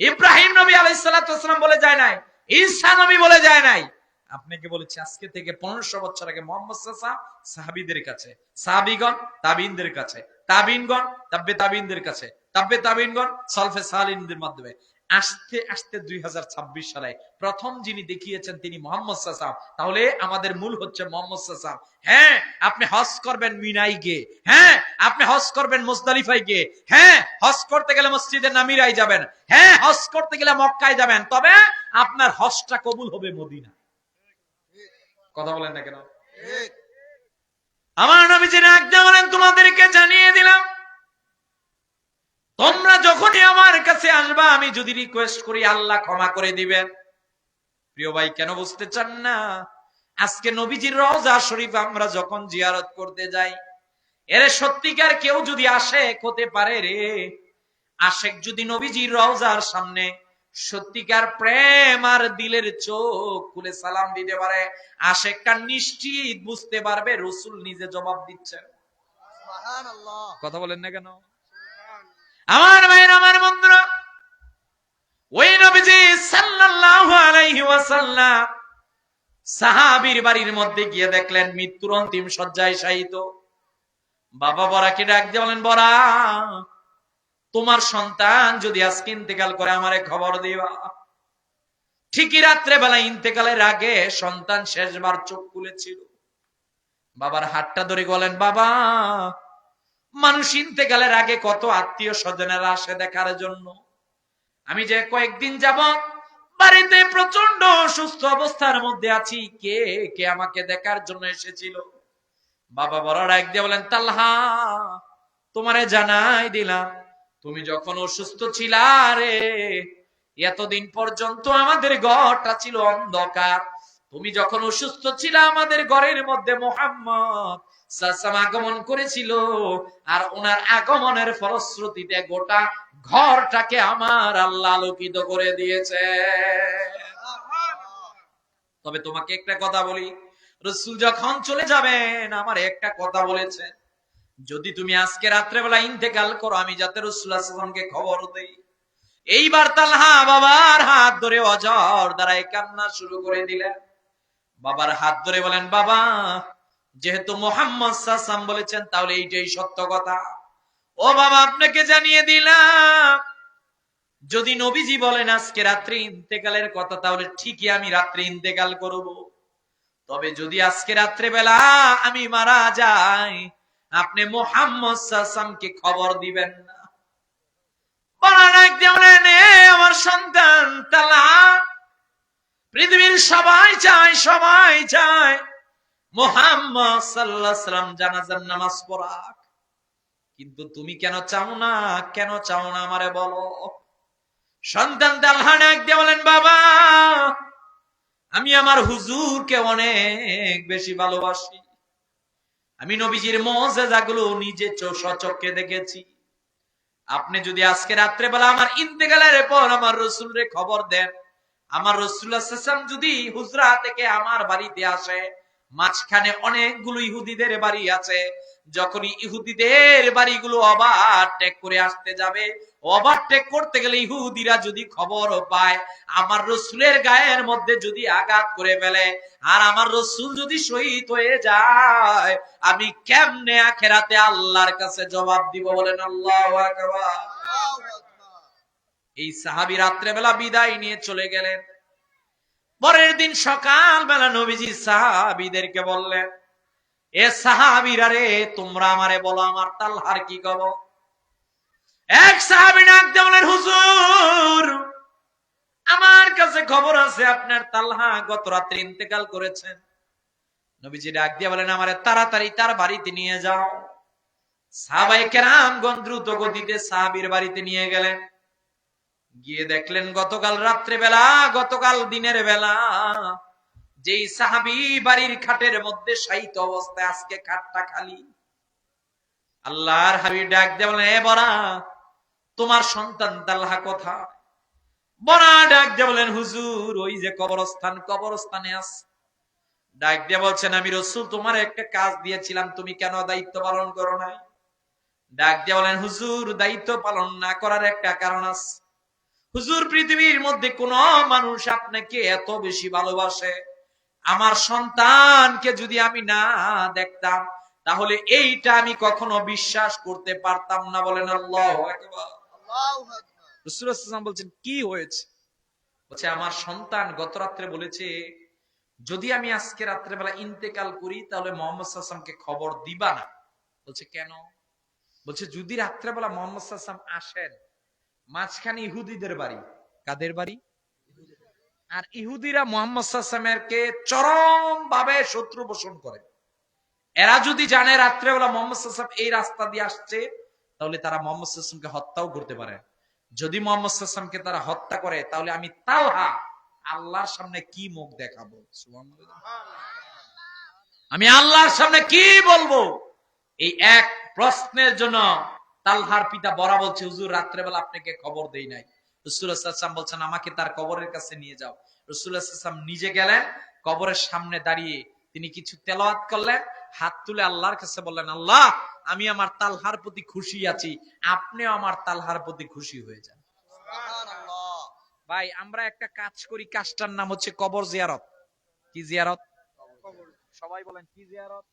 ইব্রাহিম নবী আলাইহিস সালাতু ওয়াস সালাম বলে যায় নাই, ঈসা নবী বলে যায় নাই। আপনাকে বলেছি আজকে থেকে 1500 বছর আগে মুহাম্মদ সাল্লাল্লাহু আলাইহি ওয়াসাল্লাম সাহাবীদের কাছে, সাহাবীগণ তাবিঈনদের কাছে, তাবিঈনগণ তাব্বে তাবিঈনদের কাছে, তাব্বে তাবিঈনগণ সালফে সালিহিনদের মাধ্যমে আস্তে আস্তে 2026 সালে প্রথম যিনি দেখিয়েছেন তিনি মুহাম্মদ সাল্লাল্লাহু আলাইহি ওয়াসাল্লাম। তাহলে আমাদের মূল হচ্ছে মুহাম্মদ সাল্লাল্লাহু আলাইহি ওয়াসাল্লাম। হ্যাঁ, আপনি হজ করবেন মিনায় গিয়ে, হ্যাঁ আপনি হজ করবেন মুজদালিফায় গিয়ে, হ্যাঁ হজ করতে গেলে মসজিদে নামিরায় যাবেন, হ্যাঁ হজ করতে গেলে মক্কায় যাবেন, তবে আপনার হজটা কবুল হবে মদিনা। কথা বলেন না কেন? ঠিক। আমার নবীজি আজ্ঞা বলেন, তোমাদেরকে জানিয়ে দিলাম, তোমরা যখনই আমার কাছে আসবা, আমি যদি রিকোয়েস্ট করি আল্লাহ ক্ষমা করে দিবেন। প্রিয় ভাই, কেন বুঝতে চান না? আজকে নবীজির রওজা শরীফ আমরা যখন জিয়ারত করতে যাই, এর সত্যিকার কেউ যদি আশেক হতে পারে রে, আশেক যদি নবীজির রওজার সামনে সত্যিকার প্রেম আর দিলের চোখ খুলে সালাম দিতে পারে, আশেকটা নিশ্চিত বুঝতে পারবে রাসূল নিজে জবাব দিচ্ছেন। সুবহানাল্লাহ। কথা বলেন না কেন? আমার ভাইরা, আমার বন্ধুরা, ওই নবীজি সাল্লাল্লাহু আলাইহি ওয়াসাল্লাম সাহাবীর বাড়ির মধ্যে গিয়ে দেখলেন মৃত্যুর অন্তিম শয্যায় শায়িত। বাবা বরাকে ডাক দিয়ে বলেন, বরা, তোমার সন্তান যদি আজকে ইন্তেকাল করে আমারে খবর দিবা। ঠিকই রাত্রে বেলা ইন্তেকালের আগে সন্তান শেষবার চোখ খুলেছিল। বাবার হাতটা ধরে বলেন, বাবা, মানুষ ইন্তেকালের আগে কত আত্মীয় স্বজনেরা আসে দেখার জন্য, আমি যে কয়েকদিন যাব বাড়িতে প্রচন্ড অসুস্থ অবস্থার মধ্যে আছি, কে কে আমাকে দেখার জন্য এসেছিল? বাবা বড় ডাক দিয়ে বলেন, তালহা, তোমারে জানাই দিলাম, তুমি যখন অসুস্থ ছিলা রে, এতদিন পর্যন্ত আমাদের ঘরটা ছিল অন্ধকার। তুমি যখন অসুস্থ ছিলা, আমাদের ঘরের মধ্যে মুহাম্মদ সাল্লাম আগমন করেছিল, আর ওনার আগমনের ফলশ্রুতিতে গোটা ঘরটাকে আমার আল্লাহ আলোকিত করে দিয়েছে। তবে তোমাকে একটা কথা বলি, রাসূল যখন চলে যাবেন আমার একটা কথা বলেছেন, যদি তুমি আজকে রাত্রেবেলা ইন্তেকাল করো আমি যাতে রাসূলুল্লাহ সাল্লাল্লাহু আলাইহি ওয়াসাল্লামকে খবর দেই। এইবার তালহা বাবার হাত ধরে অঝর দ্বারাই কান্না শুরু করে দিলেন। বাবার হাত ধরে বলেন, বাবা যেহেতু মুহাম্মদ সাল্লাল্লাহু আলাইহি ওয়াসাল্লাম বলেছেন তাহলে এইটাই সত্য কথা। ও বাবা আপনাকে জানিয়ে দিলাম, যদি নবীজি বলেন আজকে রাত্রে ইন্তেকালের কথা তাহলে ঠিকই আমি রাত্রে ইন্তেকাল করব। তবে যদি আজকে রাত্রে বেলা আমি মারা যাই আপনি মুহাম্মদ সাল্লাল্লাহু আলাইহি ওয়াসাল্লামকে খবর দিবেন না। আমার সন্তান তালহা, পৃথিবীর সবাই চায় মুহাম্মদ সাল্লাল্লাহু আলাইহি ওয়াসাল্লাম জানাজার নামাজ পড়াক, কিন্তু তুমি কেন চাও না আমারে বলো। সন্তান তালহা ডাক দিয়ে বলেন, বাবা আমি আমার হুজুরকে অনেক বেশি ভালোবাসি, আমি নবীজির মুজিজাগুলো নিজে স্বচক্ষে দেখেছি। আপনি যদি আজকে রাত্রে বেলা আমার ইন্তেকালের পর আমার রাসূলরে খবর দেন, আমার রাসূলুল্লাহ সাল্লাল্লাহু আলাইহি ওয়াসাল্লাম যদি হুজরা থেকে আমার বাড়িতে আসে, মাঝখানে অনেকগুলো ইহুদিদের বাড়ি আছে, যখনই ইহুদিদের বাড়িগুলো ওভারটেক করে আসতে যাবে, ওভারটেক করতে গেলে ইহুদিরা যদি খবর পায় আমার রাসূলের গায়ের মধ্যে যদি আঘাত করে ফেলে আর আমার রাসূল যদি শহীদ হয়ে যায়, আমি কেমনে আখিরাতে আল্লাহর কাছে জবাব দিব? বলেন আল্লাহু আকবার। এই সাহাবী রাত্রে বেলা বিদায় নিয়ে চলে গেলেন। পরের দিন সকাল বেলা নবীজি সাহাবীদেরকে বললেন, এ সাহাবীরা রে তোমরা আমারে বলো আমার তালহার কি খবর। এক সাহাবী ডাক দিয়ে বলেন, হুজুর আমার কাছে খবর আছে আপনার তালহা গত রাত্রে ইন্তেকাল করেছেন। নবীজি ডাক দিয়ে বলেন, আমারে তাড়াতাড়ি তার বাড়িতে নিয়ে যাও। সাহাবায়ে কেরামগণ দ্রুত গতিতে সাহাবীর বাড়িতে নিয়ে গেলেন। গিয়ে দেখলেন গতকাল রাত্রে বেলা, গতকাল দিনের বেলা যেই সাহাবী বাড়ির খাটের মধ্যে শায়িত অবস্থায় আজকে খাটটা খালি। আল্লাহর হাবিব ডাক দিয়ে বলেন, এ বড়া তোমার সন্তান তালহা কোথায়? বড়া ডাক দিয়ে বলেন, হুজুর ওই যে কবরস্থানে আছে। ডাক দিয়ে বলছেন, আমি রাসূল তোমার একটা কাজ দিয়েছিলাম, তুমি কেন দায়িত্ব পালন করো নাই? ডাক দিয়ে বলেন, হুজুর দায়িত্ব পালন না করার একটা কারণ আছে। হুজুর পৃথিবীর মধ্যে কোন মানুষ আপনাকে এত বেশি ভালোবাসে, আমার সন্তানকে যদি আমি না দেখতাম তাহলে এইটা আমি কখনো বিশ্বাস করতে পারতাম না। বলেন আল্লাহু আকবার। রাসূলুল্লাহ সাল্লাল্লাহু আলাইহি ওয়াসাল্লাম বলছেন, কি হয়েছে? বলছে, আমার সন্তান গত রাত্রে বলেছে যদি আমি আজকে রাত্রে বেলা ইন্তেকাল করি তাহলে মুহাম্মদ সাল্লাল্লাহু আলাইহি ওয়াসাল্লামকে খবর দিবা না। বলছে কেন? বলছে যদি রাত্রে বেলা মুহাম্মদ সাল্লাল্লাহু আলাইহি ওয়াসাল্লাম আসেন, মাঝখানে ইহুদিদের বাড়ি। কাদের বাড়ি? আর ইহুদিরা মুহাম্মদ সাল্লাল্লাহু আলাইহি ওয়াসাল্লামকে চরম ভাবে শত্রু পোষণ করে। এরা যদি জানে রাত্রেবেলা মুহাম্মদ সাল্লাল্লাহু আলাইহি ওয়াসাল্লাম এই রাস্তা দিয়ে আসছে তাহলে তারা মুহাম্মদ সাল্লাল্লাহু আলাইহি ওয়াসাল্লামকে হত্যাও করতে পারে। যদি মুহাম্মদ সাল্লাল্লাহু আলাইহি ওয়াসাল্লামকে তারা হত্যা করে তাহলে আমি তালহা আল্লাহর সামনে কি মুখ দেখাবো? সুবহানাল্লাহ। আমি আল্লাহর সামনে কি বলবো? এই এক প্রশ্নের জন্য তালহার পিতা বড়া বলছে, হুজুর রাত্রেবেলা আপনাকে খবর দেই নাই। রাসূলুল্লাহ সাল্লাল্লাহু আলাইহি ওয়াসাল্লাম বলছেন, আমাকে তার কবরের কাছে নিয়ে যাও। রাসূলুল্লাহ সাল্লাল্লাহু আলাইহি ওয়াসাল্লাম নিজে গেলেন, কবরের সামনে দাঁড়িয়ে তিনি কিছু তেলাওয়াত করলেন, হাত তুলে আল্লাহর কাছে বললেন, আল্লাহ আমি আমার তালহার প্রতি খুশি আছি, আপনিও আমার তালহার প্রতি খুশি হয়ে যান। সুবহানাল্লাহ। ভাই আমরা একটা কাজ করি, কাজটার নাম হচ্ছে কবর জিয়ারত। কি জিয়ারত? সবাই বলেন কি জিয়ারত?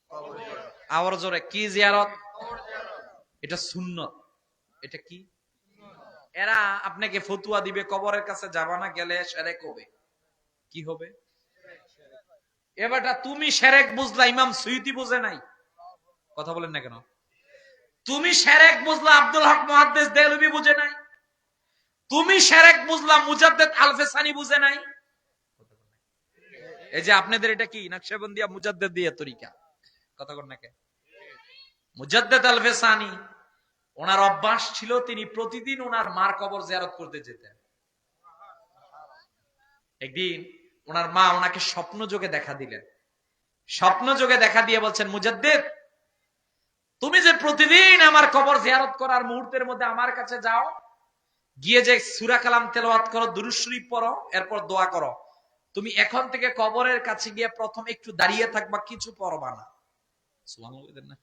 আওয়াজ জোরে, কি জিয়ারত? এটা সুন্নত। এটা কি? এরা আপনাকে ফতুয়া দিবে কবরের কাছে যাবা না, গেলে শিরক হবে। কি হবে? এবারটা তুমি শিরক বুঝলা, ইমাম সুয়ুতি বুঝে নাই। কথা বলেন না কেন? তুমি শিরক বুঝলা, আব্দুল হক মুহাদ্দিস দেলবি বুঝে নাই। তুমি শিরক বুঝলা, মুজাদ্দিদ আল-ফিসানি বুঝে নাই। এই যে আপনাদের এটা কি নকশবন্দিয়া মুজাদ্দিদ দিয়ে তরিকা। কথা বলেন না কেন? মুজাদ্দিদ আল-ফিসানি ওনার অভ্যাস ছিল তিনি প্রতিদিন ওনার মার কবর জিয়ারত করতে যেতেন। একদিন ওনার মা ওনাকে স্বপ্ন যোগে দেখা দিলেন। স্বপ্ন যোগে দেখা দিয়ে বলছেন, মুজাদ্দিদ তুমি যে প্রতিদিন আমার কবর জিয়ারত করার মুহূর্তের মধ্যে আমার কাছে যাও, গিয়ে যে সূরা কালাম তেলাওয়াত করো, দুরূদ শরীফ পড়ো, এরপর দোয়া করো, তুমি এখন থেকে কবরের কাছে গিয়ে প্রথম একটু দাঁড়িয়ে থাকবা, কিছু পড়বা না। সুবহানাল্লাহ বলেন না?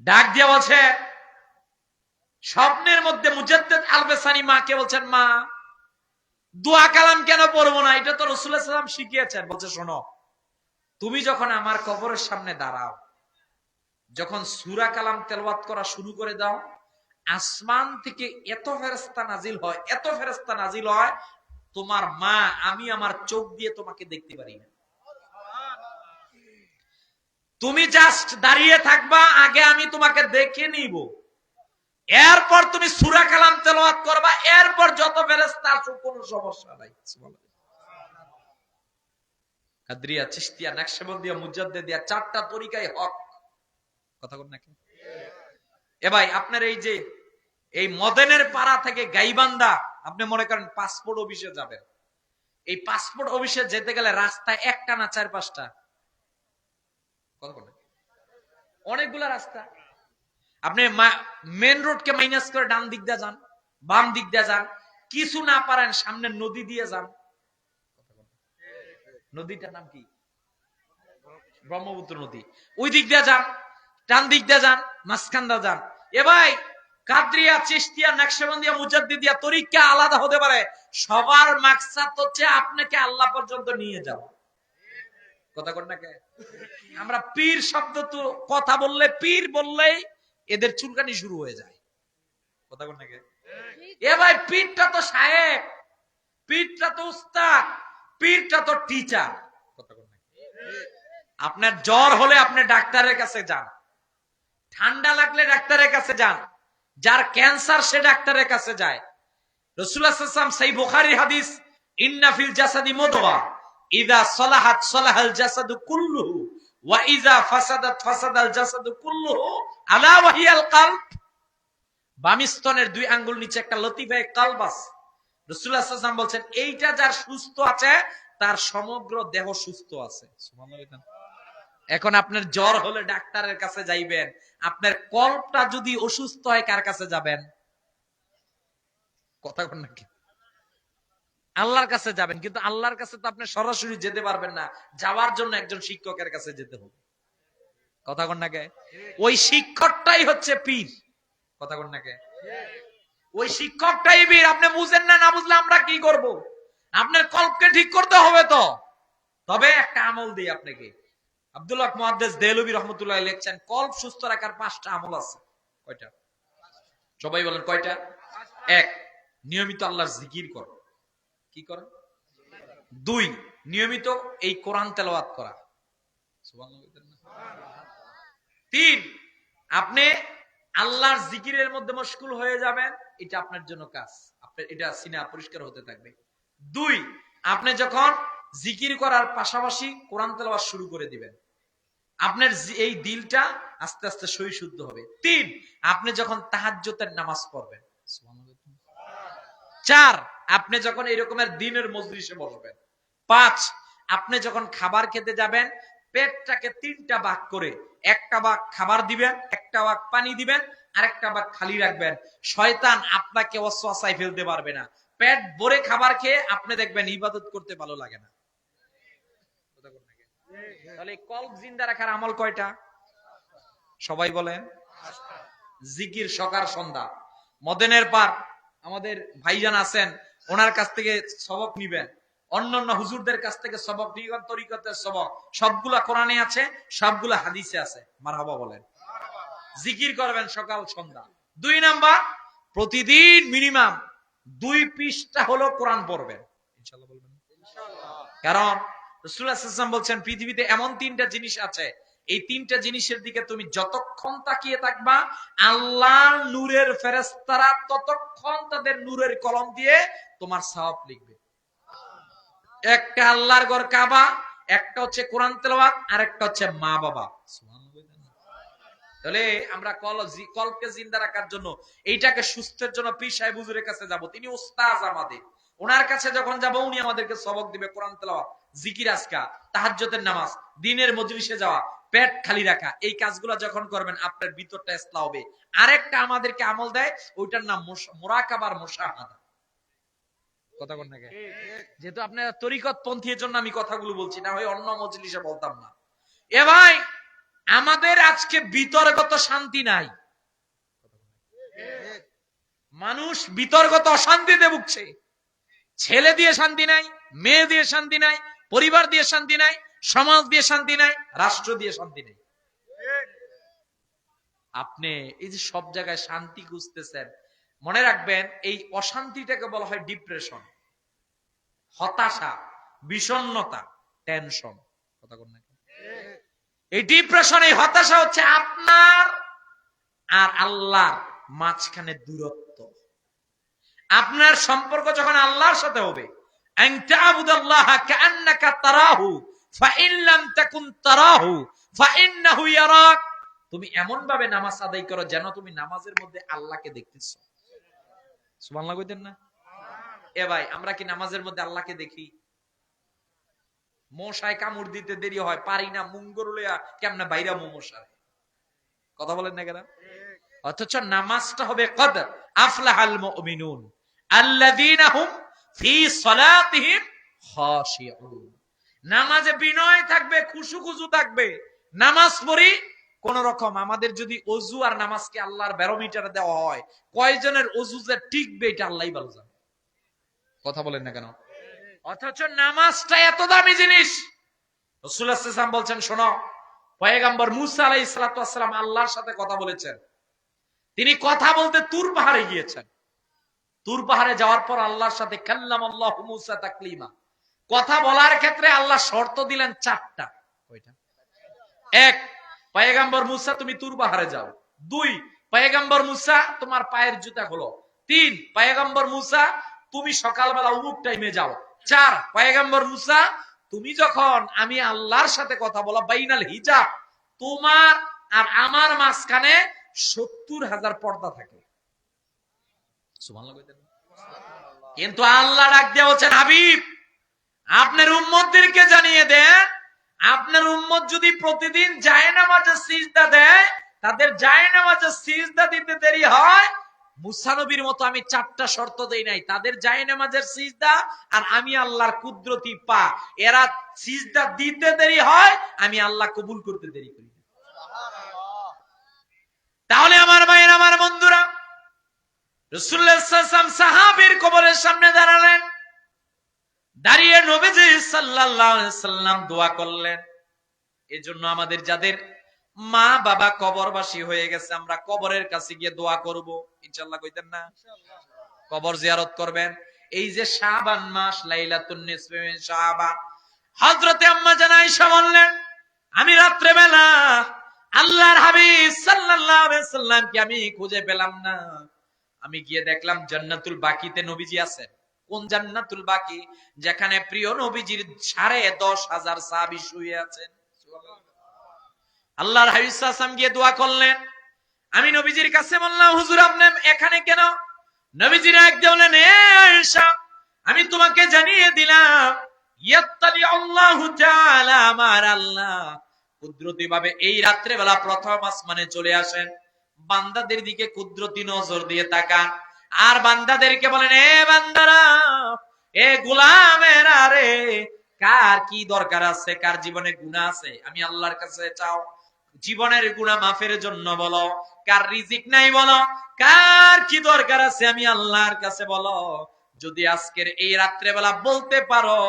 ডাক দিয়ে বলছে, স্বপ্নের মধ্যে মুজাদ্দিদ আল-বেসানি মাকে বলছেন, মা দোয়া কালাম কেন পড়বো না? এটা তো রাসূলুল্লাহ সাল্লাল্লাহু আলাইহি ওয়াসাল্লাম শিখিয়েছেন। বলছে, শোনো, তুমি যখন আমার কবরের সামনে দাঁড়াও, যখন সূরা কালাম তেলাওয়াত করা শুরু করে দাও, আসমান থেকে এত ফেরেশতা নাজিল হয়, এত ফেরেশতা নাজিল হয়, তোমার মা আমি আমার চোখ দিয়ে তোমাকে দেখতে পারি না। তুমি জাস্ট দাঁড়িয়ে থাকবা, আগে আমি তোমাকে দেখে নিব, এরপর তুমি সূরা কালাম তেলাওয়াত করবা, এরপর যত ফেরেশতা আসুক কোনো সমস্যা নাই। সুবহানাল্লাহ। কাদরিয়া, চিশতিয়া, নকশবন্দিয়া, মুজাদ্দিদিয়া, চারটা তরিকায় হক। কথা বল নাকি? এ ভাই, আপনার এই যে এই মদনের পাড়া থেকে গাইবান্ধা, আপনি মনে করেন পাসপোর্ট অফিসে যাবেন, এই পাসপোর্ট অফিসে যেতে গেলে রাস্তায় একটা না 4-5টা, অনেকগুলা রাস্তা। আপনি মেন রোডকে মাইনাস করে ডান দিক দিয়ে যান, বাম দিক দিয়ে যান, কিছু না পারেন সামনে নদী দিয়ে যান। নদীটার নাম কি? ব্রহ্মপুত্র নদী। ওই দিক দিয়ে যান, ডান দিক দিয়ে যান, মাঝখান দিয়ে যান। এ ভাই, কাদরিয়া, চিশতিয়া, নকশবন্দিয়া, মুজাদ্দিদিয়া তরিকা আলাদা হতে পারে, সবার মাকসাদ হচ্ছে আপনাকে আল্লাহ পর্যন্ত নিয়ে যাওয়া। কথা কর না কে? আমরা পীর শব্দ তো কথা বললে, পীর বললেই এদের চুলকানি শুরু হয়ে যায়। কথা কর না কে? এ ভাই, পীরটা তো শায়েখ, পীরটা তো উস্তাদ, পীরটা তো টিচার। কথা কর না কে? আপনার জ্বর হলে আপনি ডাক্তারের কাছে যান, ঠান্ডা লাগলে ডাক্তারের কাছে যান, যার ক্যান্সার সে ডাক্তারের কাছে যায়। রাসূলুল্লাহ সাল্লাল্লাহু আলাইহি ওয়াসাল্লাম সহিহ বুখারীর হাদিস, ইন্না ফিল জাসাদি মুদগা ইযা সালাহাত সালাহাল জাসাদু কুল্লুহু ওয়া ইযা ফাসাদাত ফাসাদাল জাসাদু কুল্লুহু আলা ওয়াহিয়াল কলব। বাম স্তনের 2 আঙ্গুল নিচে একটা লতিফে কলব আছে। রাসূলুল্লাহ সাল্লাল্লাহু আলাইহি ওয়াসাল্লাম বলেন, এইটা যার সুস্থ আছে তার সমগ্র দেহ সুস্থ আছে। সুবহানাল্লাহ। এখন আপনার জ্বর হলে ডাক্তারের কাছে যাইবেন, আপনার কলবটা যদি অসুস্থ হয় কার কাছে যাবেন? কথা বল নাকি? আল্লাহর কাছে যাবেন, কিন্তু আল্লাহর কাছে তো আপনি সরাসরি যেতে পারবেন না, যাওয়ার জন্য একজন শিক্ষকের কাছে যেতে হবে। কথা বল নাকি? ওই শিক্ষকটাই হচ্ছে পীর। কথা বল নাকি? ওই শিক্ষকটাই পীর। আপনি বুঝেন না, না বুঝলে আমরা কি করব? আপনার কলবকে ঠিক করতে হবে তো। তবে একটা আমল দিই আপনাকে। আব্দুল্লাহ মুহাদ্দিস দেহলভী রাহমাতুল্লাহ লিখছেন, কলব সুস্থ রাখার 5টা আমল আছে। কয়টা? সবাই বলেন কয়টা? 1, নিয়মিত আল্লাহর জিকির করো। কি করেন? 2, নিয়মিত এই কোরআন তেলাওয়াত করা। সুবহানাল্লাহ। 3, আপনি আল্লাহর জিকিরের মধ্যে মশগুল হয়ে যাবেন, এটা আপনার জন্য কাজ, আপনার এটা সিনা পরিষ্কার হতে থাকবে। 2, আপনি যখন জিকির করার পাশাপাশি কোরআন তেলাওয়াত শুরু করে দিবেন, আপনার এই দিলটা আস্তে আস্তে সহি শুদ্ধ হবে। 3, আপনি যখন তাহাজ্জুদের নামাজ পড়বেন। সুবহানাল্লাহ। 4, আপনি যখন এই রকমের দিনের মজলিসে বসবেন। 5, আপনি যখন খাবার খেতে যাবেন, পেটটাকে 3টা ভাগ করে, একটা ভাগ খাবার দিবেন, একটা ভাগ পানি দিবেন, আরেকটা ভাগ খালি রাখবেন। শয়তান আপনাকে ওয়াসওয়াসায় ফেলতে পারবে না। পেট ভরে খাবার খেয়ে আপনি দেখবেন ইবাদত করতে ভালো লাগে না। তাহলে কলব জিন্দা রাখার আমল কয়টা? সবাই বলেন। জিকির সকাল সন্ধ্যা। মদনের পার আমাদের ভাইজান আছেন, ওনার কাছ থেকে সবক নিবেন, অন্যান্য হুজুরদের কাছ থেকে সবক নিবেন, তরিকতের সবক সবগুলা কোরআনে আছে, সবগুলা হাদিসে আছে। মারহাবা বলেন। জিকির করবেন সকাল সন্ধ্যা। 2 নাম্বার, প্রতিদিন মিনিমাম 2 পৃষ্ঠা হলো কোরআন পড়বেন। ইনশাআল্লাহ বলবেন। ইনশাআল্লাহ। কারণ রাসূলুল্লাহ সাল্লাল্লাহু আলাইহি ওয়াসাল্লাম বলছেন, পৃথিবীতে এমন 3টা জিনিস আছে, এই 3টা জিনিসের দিকে তুমি যতক্ষণ তাকিয়ে থাকবা, আল্লাহর নূরের ফেরেশতারা ততক্ষণ তাদের নূরের কলম দিয়ে তোমার সওয়াব লিখবে। একটা আল্লাহর ঘর কাবা, একটা হচ্ছে কোরআন তেলাওয়াত, আর একটা হচ্ছে মা বাবা। তাহলে আমরা কলবকে জিন্দা রাখার জন্য, এইটাকে সুস্থের জন্য পীর সাহেব হুজুরের কাছে যাব। তিনি উস্তাদ আমাদের। ওনার কাছে যখন যাব, উনি আমাদেরকে সবক দিবে, কোরআন তেলাওয়াত, জিকির, আজকার, তাহাজ্জুদের নামাজ, দিনের মজলিসে যাওয়া, পেট খালি রাখা, এই কাজগুলো যখন করবেন আপনার ভিতরটা ইসলাম হবে। আরেকটা আমাদেরকে আমল দেয়, ওইটার নাম মুরাকাবার মুশাহাদা। কথা কোন নাকি? যেহেতু আপনার তরিকত পন্থীর জন্য আমি কথাগুলো বলছি, না হয় অন্য মজলিসে বলতাম না। এ ভাই, আমাদের আজকে বিতর্কত শান্তি নাই। মানুষ বিতর্কত অশান্তিতে ভুগছে। ছেলে দিয়ে শান্তি নাই, মেয়ে দিয়ে শান্তি নাই, পরিবার দিয়ে শান্তি নাই, সমাজ দিয়ে শান্তি নাই, রাষ্ট্র দিয়ে শান্তি নাই। আপনি এই যে সব জায়গায় শান্তি খুঁজতেছেন, মনে রাখবেন এই অশান্তিটাকে বলা হয় ডিপ্রেশন, হতাশা, বিষণ্ণতা, টেনশন। কথা কোন নাকি? এই ডিপ্রেশন, এই হতাশা হচ্ছে আপনার আর আল্লাহর মাঝখানে দূরত্ব। আপনার সম্পর্ক যখন আল্লাহর সাথে হবে, তুমি এমন ভাবে নামাজ আদায় করো যেন তুমি নামাজের মধ্যে আল্লাহকে দেখতেছো। সুবহানাল্লাহ কইতেন না? এ ভাই, আমরা কি নামাজের মধ্যে আল্লাহকে দেখি? মশায় কামড় দিতে দেরি হয়, পারি না, মুঙ্গর লইয়া কেমনে বাইরা মশায়। কথা বলেন না কেন? অথচ নামাজটা হবে কদ আফলাহাল মুমিনুন আল্লাযীনা হুম ফি সালাতিহিম খাশিউন। নামাজে বিনয় থাকবে, খুশু থাকবে। নামাজ পড়ি কোন রকম, আমাদের যদি ওযু আর নামাজকে আল্লাহর ব্যারোমিটারে দেওয়া হয়, কয়জনের ওযু যে টিকবে এটা আল্লাহই ভালো জানে। কথা বলেন না কেন? অথচ নামাজটা এত দামি জিনিস। রাসূলুল্লাহ সাল্লাল্লাহু আলাইহি ওয়াসাল্লাম বলছেন, শোনো, পয়গম্বর মুসা আলাইহিস সালাতু ওয়াস সালাম আল্লাহর সাথে কথা বলেছেন। তিনি কথা বলতে তুর পাহাড়ে গিয়েছেন। তুর পাহাড়ে যাওয়ার পর আল্লাহর সাথে কাল্লামাল্লাহু মুসা তাকলিমা, কথা বলার ক্ষেত্রে আল্লাহ শর্ত দিলেন 4টা। কয়টা? 1, পয়গম্বর মুসা তুমি তুর পাহাড়ে যাও। 2, পয়গম্বর মুসা তোমার পায়ের জুতা খোলো। 3, পয়গম্বর মুসা তুমি সকালবেলা অমুক টাইমে যাও। 4, পয়গম্বর মুসা তুমি যখন আমি আল্লাহর সাথে কথা বলা, বাইনাল হিজাব, তোমার আর আমার মাঝখানে 70,000 পর্দা থাকে। সুবহানাল্লাহ কইতেন। কিন্তু আল্লাহ ডাক দিয়ে বলছেন, হাবিব আপনার উম্মতদেরকে জানিয়ে দেন, আপনার উম্মত যদি প্রতিদিন জায়নামাজে সিজদা দেয়, তাদের জায়নামাজে সিজদা দিতে দেরি হয়, মুসা নবীর মতো আমি 4টা শর্ত দেই নাই। তাদের জায়নামাজের সিজদা আর আমি আল্লাহর কুদরতি পা, এরা সিজদা দিতে দেরি হয়, আমি আল্লাহ কবুল করতে দেরি করি। তাহলে আমার ভাইয়ের, আমার বন্ধুরা, রাসূলুল্লাহ সাল্লাল্লাহু আলাইহি ওয়াসাল্লাম সাহাবীর কবরের সামনে দাঁড়ালেন। দাঁড়িয়ে নবীজি সাল্লাল্লাহু আলাইহি ওয়াসাল্লাম দোয়া করলেন। এজন্য আমাদের যাদের মা বাবা কবরবাসী হয়ে গেছে, আমরা কবরের কাছে গিয়ে দোয়া করব ইনশাআল্লাহ। কইতেন না? কবর জিয়ারত করবেন। এই যে শাবান মাস, লাইলাতুন নিসফি মিন শাবান, হযরতে আম্মা জান আয়েশা বললেন, আমি রাত্রে বেলা আল্লাহর হাবিব সাল্লাল্লাহু আলাইহি ওয়াসাল্লামকে আমি খুঁজে পেলাম না। আমি গিয়ে দেখলাম জান্নাতুল বাকিতে নবীজি আছেন। কোন জান্নাতুল বাকি? যেখানে প্রিয় নবীজির 10,500 সাহাবী শুয়ে আছেন। আল্লাহর হাবিব সাল্লাল্লাহু আলাইহি ওয়াসাল্লাম গিয়ে দোয়া করলেন। আমি নবীজির কাছে বললাম, হুজুর আপনি এখানে কেন? নবীজি ডাক দিয়ে বললেন, এ আয়েশা, আমি তোমাকে জানিয়ে দিলাম, ইয়াত্তালি আল্লাহু তাআলা, আমার আল্লাহ কুদরতি ভাবে এই রাত্রে বেলা প্রথম আসমানে চলে আসেন, বান্দাদের দিকে কুদরতি নজর দিয়ে তাকান, আর বান্দাদেরকে বলেন, এ বান্দারা, এ গোলামেরা রে, কার কি দরকার আছে, কার জীবনে গুনাহ আছে, আমি আল্লাহর কাছে চাও, জীবনের গুনাহ মাফের জন্য বলো, কার রিজিক নাই বলো, কার কি দরকার আছে আমি আল্লাহর কাছে বলো। যদি আজকের এই রাত্রে বেলা বলতে পারো,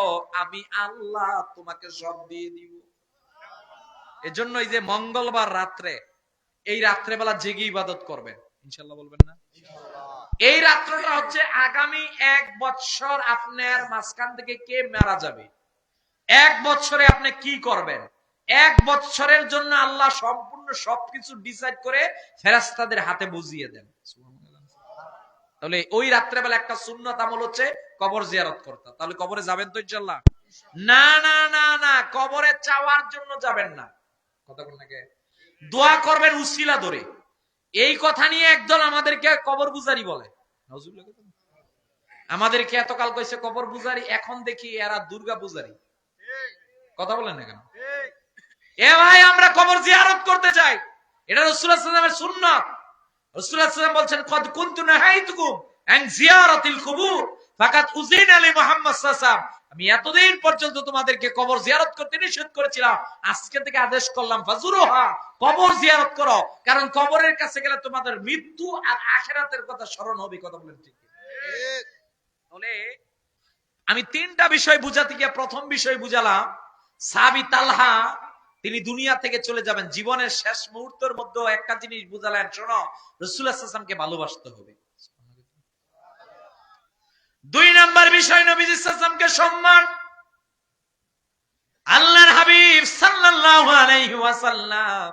আমি আল্লাহ তোমাকে সব দিয়ে দিব। এজন্য এই যে মঙ্গলবার রাত্রে, এই রাত্রে বেলা জেগে ইবাদত করবেন ইনশাআল্লাহ। বলবেন না? এই রাত্রটা হচ্ছে আগামী 1 বছর আপনার মাঝখান থেকে কে মারা যাবে, 1 বছরে আপনি কি করবেন, 1 বছরের জন্য আল্লাহ সম্পূর্ণ সবকিছু ডিসাইড করে ফেরেশতাদের হাতে বুঝিয়ে দেন। তাহলে ওই রাত্রে বেলা একটা সুন্নাত আমল হচ্ছে কবর জিয়ারত করতে। তাহলে কবরে যাবেন তো ইনশাআল্লাহ? না না না না, কবরে চাওয়ার জন্য যাবেন না। কথা বল নাকি? দোয়া করবেন উসিলা ধরে। এই কথা নিয়ে একদল আমাদেরকে কবর পূজারি বলে। নাউজুবিল্লাহ। আমাদেরকে এতকাল কইছে কবর পূজারি, এখন দেখি এরা দুর্গা পূজারি। কথা বলেন না কেন? এ ভাই আমরা কবর জিয়ারত করতে চাই, এটা রাসূলুল্লাহ সাল্লাল্লাহু আলাইহি ওয়াসাল্লামের সুন্নাত। রাসূলুল্লাহ সাল্লাল্লাহু আলাইহি ওয়াসাল্লাম বলছেন কদ কুনতু নাহাইতুকুম আন জিয়ারাতিল কুবুর ফাকাত উযিনা লি মুহাম্মদ সাল্লাল্লাহু আলাইহি ওয়াসাল্লাম, আমি এতদিন পর্যন্ত তোমাদেরকে কবর জিয়ারত করতে নিষেধ করেছিলাম, আজকে থেকে আদেশ করলাম ফাজুরুহা, কবর জিয়ারত করো, কারণ কবরের কাছে গেলে তোমাদের মৃত্যু আর আখিরাতের কথা স্মরণ হবে। কথা বলেন ঠিক? ঠিক। তাহলে আমি তিনটা বিষয় বুঝাতে গিয়ে প্রথম বিষয় বুঝালাম, সাহাবী তালহা তিনি দুনিয়া থেকে চলে যাবেন, জীবনের শেষ মুহূর্তের মধ্যে একটা জিনিস বুঝালেন, শোনো রাসূলুল্লাহ সাল্লাল্লাহু আলাইহি ওয়াসাল্লামকে ভালোবাসতে হবে। দুই নাম্বার বিষয় নবীজি সাল্লাল্লাহু আলাইহি ওয়াসাল্লামকে সম্মান। আল্লাহর হাবিব সাল্লাল্লাহু আলাইহি ওয়াসাল্লাম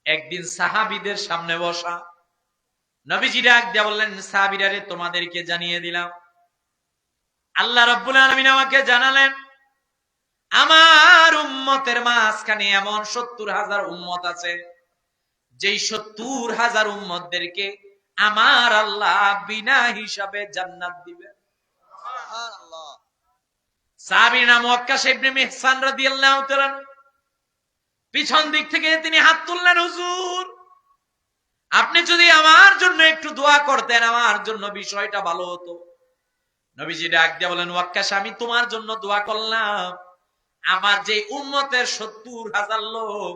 একদিন সাহাবীদের সামনে বসা, নবীজি ডাক দিয়ে বললেন, সাহাবীরা রে, তোমাদেরকে জানিয়ে দিলাম, আল্লাহ রাব্বুল আলামিন আমাকে জানালেন আমার উম্মতের মাঝখানে এমন ৭০,০০০ উম্মত আছে, যেই ৭০,০০০ উম্মতদেরকে আমার আল্লাহ বিনা হিসাবে জান্নাত দিবেন। সুবহানাল্লাহ। সাহাবীর নাম ওয়াক্কাশ ইবনে মিহসান রাদিয়াল্লাহু তাআলা। পিছন দিক থেকে তিনি হাত তুললেন, হুজুর আপনি যদি আমার জন্য একটু দোয়া করতেন, আমার জন্য বিষয়টা ভালো হতো। নবীজি ডাক দিয়ে বলেন, ওয়াক্কাশ আমি তোমার জন্য দোয়া করলাম, আমার যে উম্মতের ৭০,০০০ লোক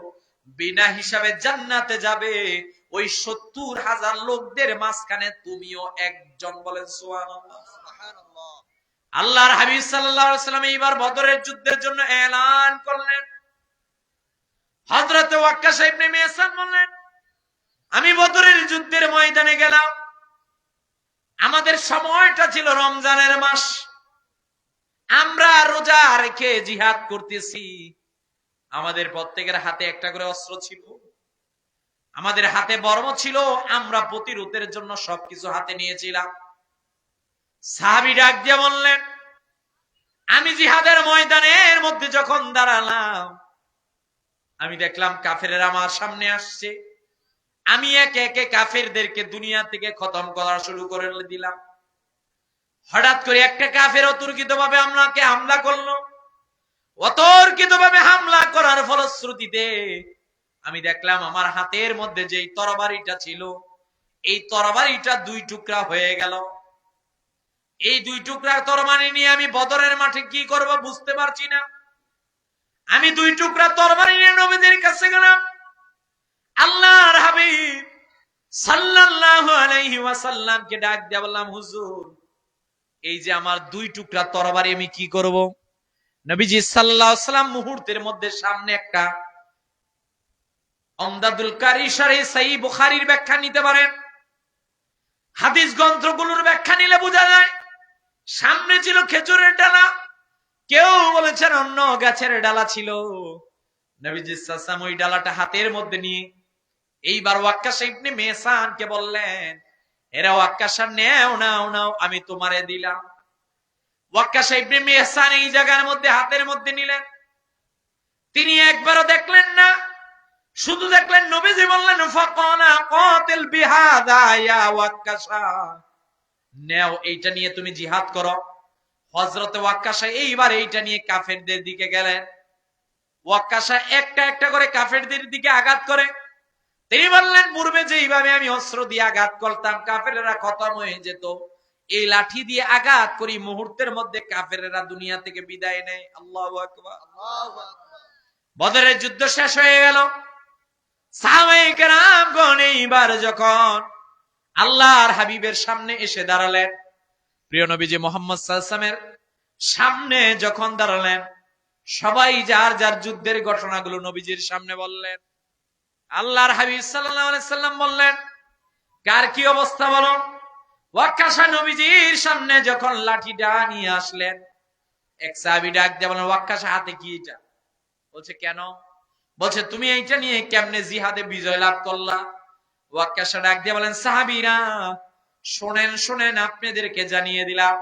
বিনা হিসাবে জান্নাতে যাবে, ওই ৭০,০০০ লোকদের মাঝখানে তুমিও একজন। বলেন সুবহানাল্লাহ। সুবহানাল্লাহ। আল্লাহর হাবিব সাল্লাল্লাহু আলাইহি ওয়াসাল্লাম এইবার বদরের যুদ্ধের জন্য এলান করলেন। হযরত ওয়াক্কাশ ইবনে মিহসান বললেন, আমি বদরের যুদ্ধের ময়দানে গেলাম, আমাদের সময়টা ছিল রমজানের মাস, আমরা রোজা রেখে জিহাদ করতেছি, আমাদের প্রত্যেকের হাতে একটা করে অস্ত্র ছিল, আমাদের হাতে বর্ম ছিল, আমরা প্রতিরোধের জন্য সবকিছু হাতে নিয়েছিলাম। সাহাবী ডাক দিয়ে বললেন, আমি জিহাদের ময়দানের মধ্যে যখন দাঁড়ালাম, আমি দেখলাম কাফেররা আমার সামনে আসছে, আমি একে একে কাফেরদেরকে দুনিয়া থেকে খতম করা শুরু করে দিলাম। হঠাৎ করে একটা কাফের অতর্কিত ভাবে আমাকে হামলা করলো। অতর্কিত ভাবে হামলা করার ফলশ্রুতিতে আমি দেখলাম আমার হাতের মধ্যে যেই তরবারিটা ছিল, এই তরবারিটা 2 টুকরা হয়ে গেল। এই 2 টুকরা তরবারি নিয়ে আমি বদরের মাঠে কি করব বুঝতে পারছি না। আমি 2 টুকরা তরবারি নিয়ে নবীদের কাছে গেলাম। আল্লাহর হাবিব সাল্লাল্লাহু আলাইহি ওয়াসাল্লামকে ডাক দিয়ে বললাম, হুজুর এই যে আমার 2 টুকরা তরবারি আমি কি করব? নবীজি সাল্লাল্লাহু আলাইহি ওয়াসাল্লাম মুহূর্তের মধ্যে সামনে একটা আমদাদুল কারি শরীহ সহিহ বুখারীর ব্যাখ্যা নিতে পারেন, হাদিস গ্রন্থগুলোর ব্যাখ্যা নিলে বোঝা যায় সামনে ছিল খেজুরের ডালা, কেউ বলেছেন অন্য গাছের ডালা ছিল। নবীজি সাল্লাল্লাহু আলাইহি ওয়াসাল্লাম ওই ডালাটা হাতের মধ্যে নিয়ে এইবার ওয়াক্কাশ ইবনে মিহসানকে বললেন, এরা ওয়াক্কাশ নাও নাও নাও, আমি তোমারে দিলাম। ওয়াক্কাশ ইবনে মিহসান এই জায়গার মধ্যে হাতের মধ্যে নিলেন। তিনি একবারও দেখলেন না, শুধু দেখলেন নবীজি বললেন, ফাকানা কাতিল বিহাদা ইয়া ওয়াক্কাশ, নাও এইটা নিয়ে তুমি জিহাদ করো। হযরত ওয়াক্কাশ এইবার এইটা নিয়ে কাফেরদের দিকে গেলেন। ওয়াক্কাশ একটা একটা করে কাফেরদের দিকে আঘাত করে। তিনি বললেন, পূর্বে যেইভাবে আমি অস্ত্র দিয়ে আঘাত করতাম কাফেরেরা খতম হয়ে যেত, এই লাঠি দিয়ে আঘাত করি মুহূর্তের মধ্যে কাফেরেরা দুনিয়া থেকে বিদায় নেয়। আল্লাহু আকবার। আল্লাহু আকবার। বদরের যুদ্ধ শেষ হয়ে গেল। সাহাবায়ে কেরামগণ এইবার যখন আল্লাহর হাবিবের সামনে এসে দাঁড়ালেন, প্রিয় নবীজি মুহাম্মদ সাল্লাল্লাহু আলাইহি ওয়াসাল্লামের সামনে যখন দাঁড়ালেন, সবাই যার যার যুদ্ধের ঘটনাগুলো নবীজির সামনে বললেন। আল্লাহর হাবিব সাল্লাল্লাহু আলাইহি ওয়াসাল্লাম বললেন, কার কি অবস্থা বলো? ওয়াক্কাশ নবীজির সামনে যখন লাঠিটা নিয়ে আসলেন, এক সাহাবী ডাক দিয়ে বলেন, ওয়াক্কাশ হাতে কি এটা? বলছে কেন? বলছে তুমি এইটা নিয়ে কেমনে জিহাদে বিজয় লাভ করলা? ওয়াক্কাশ ডাক দিয়ে বলেন, সাহাবীরা শোনেন শোনেন, আপনাদেরকে জানিয়ে দিলাম,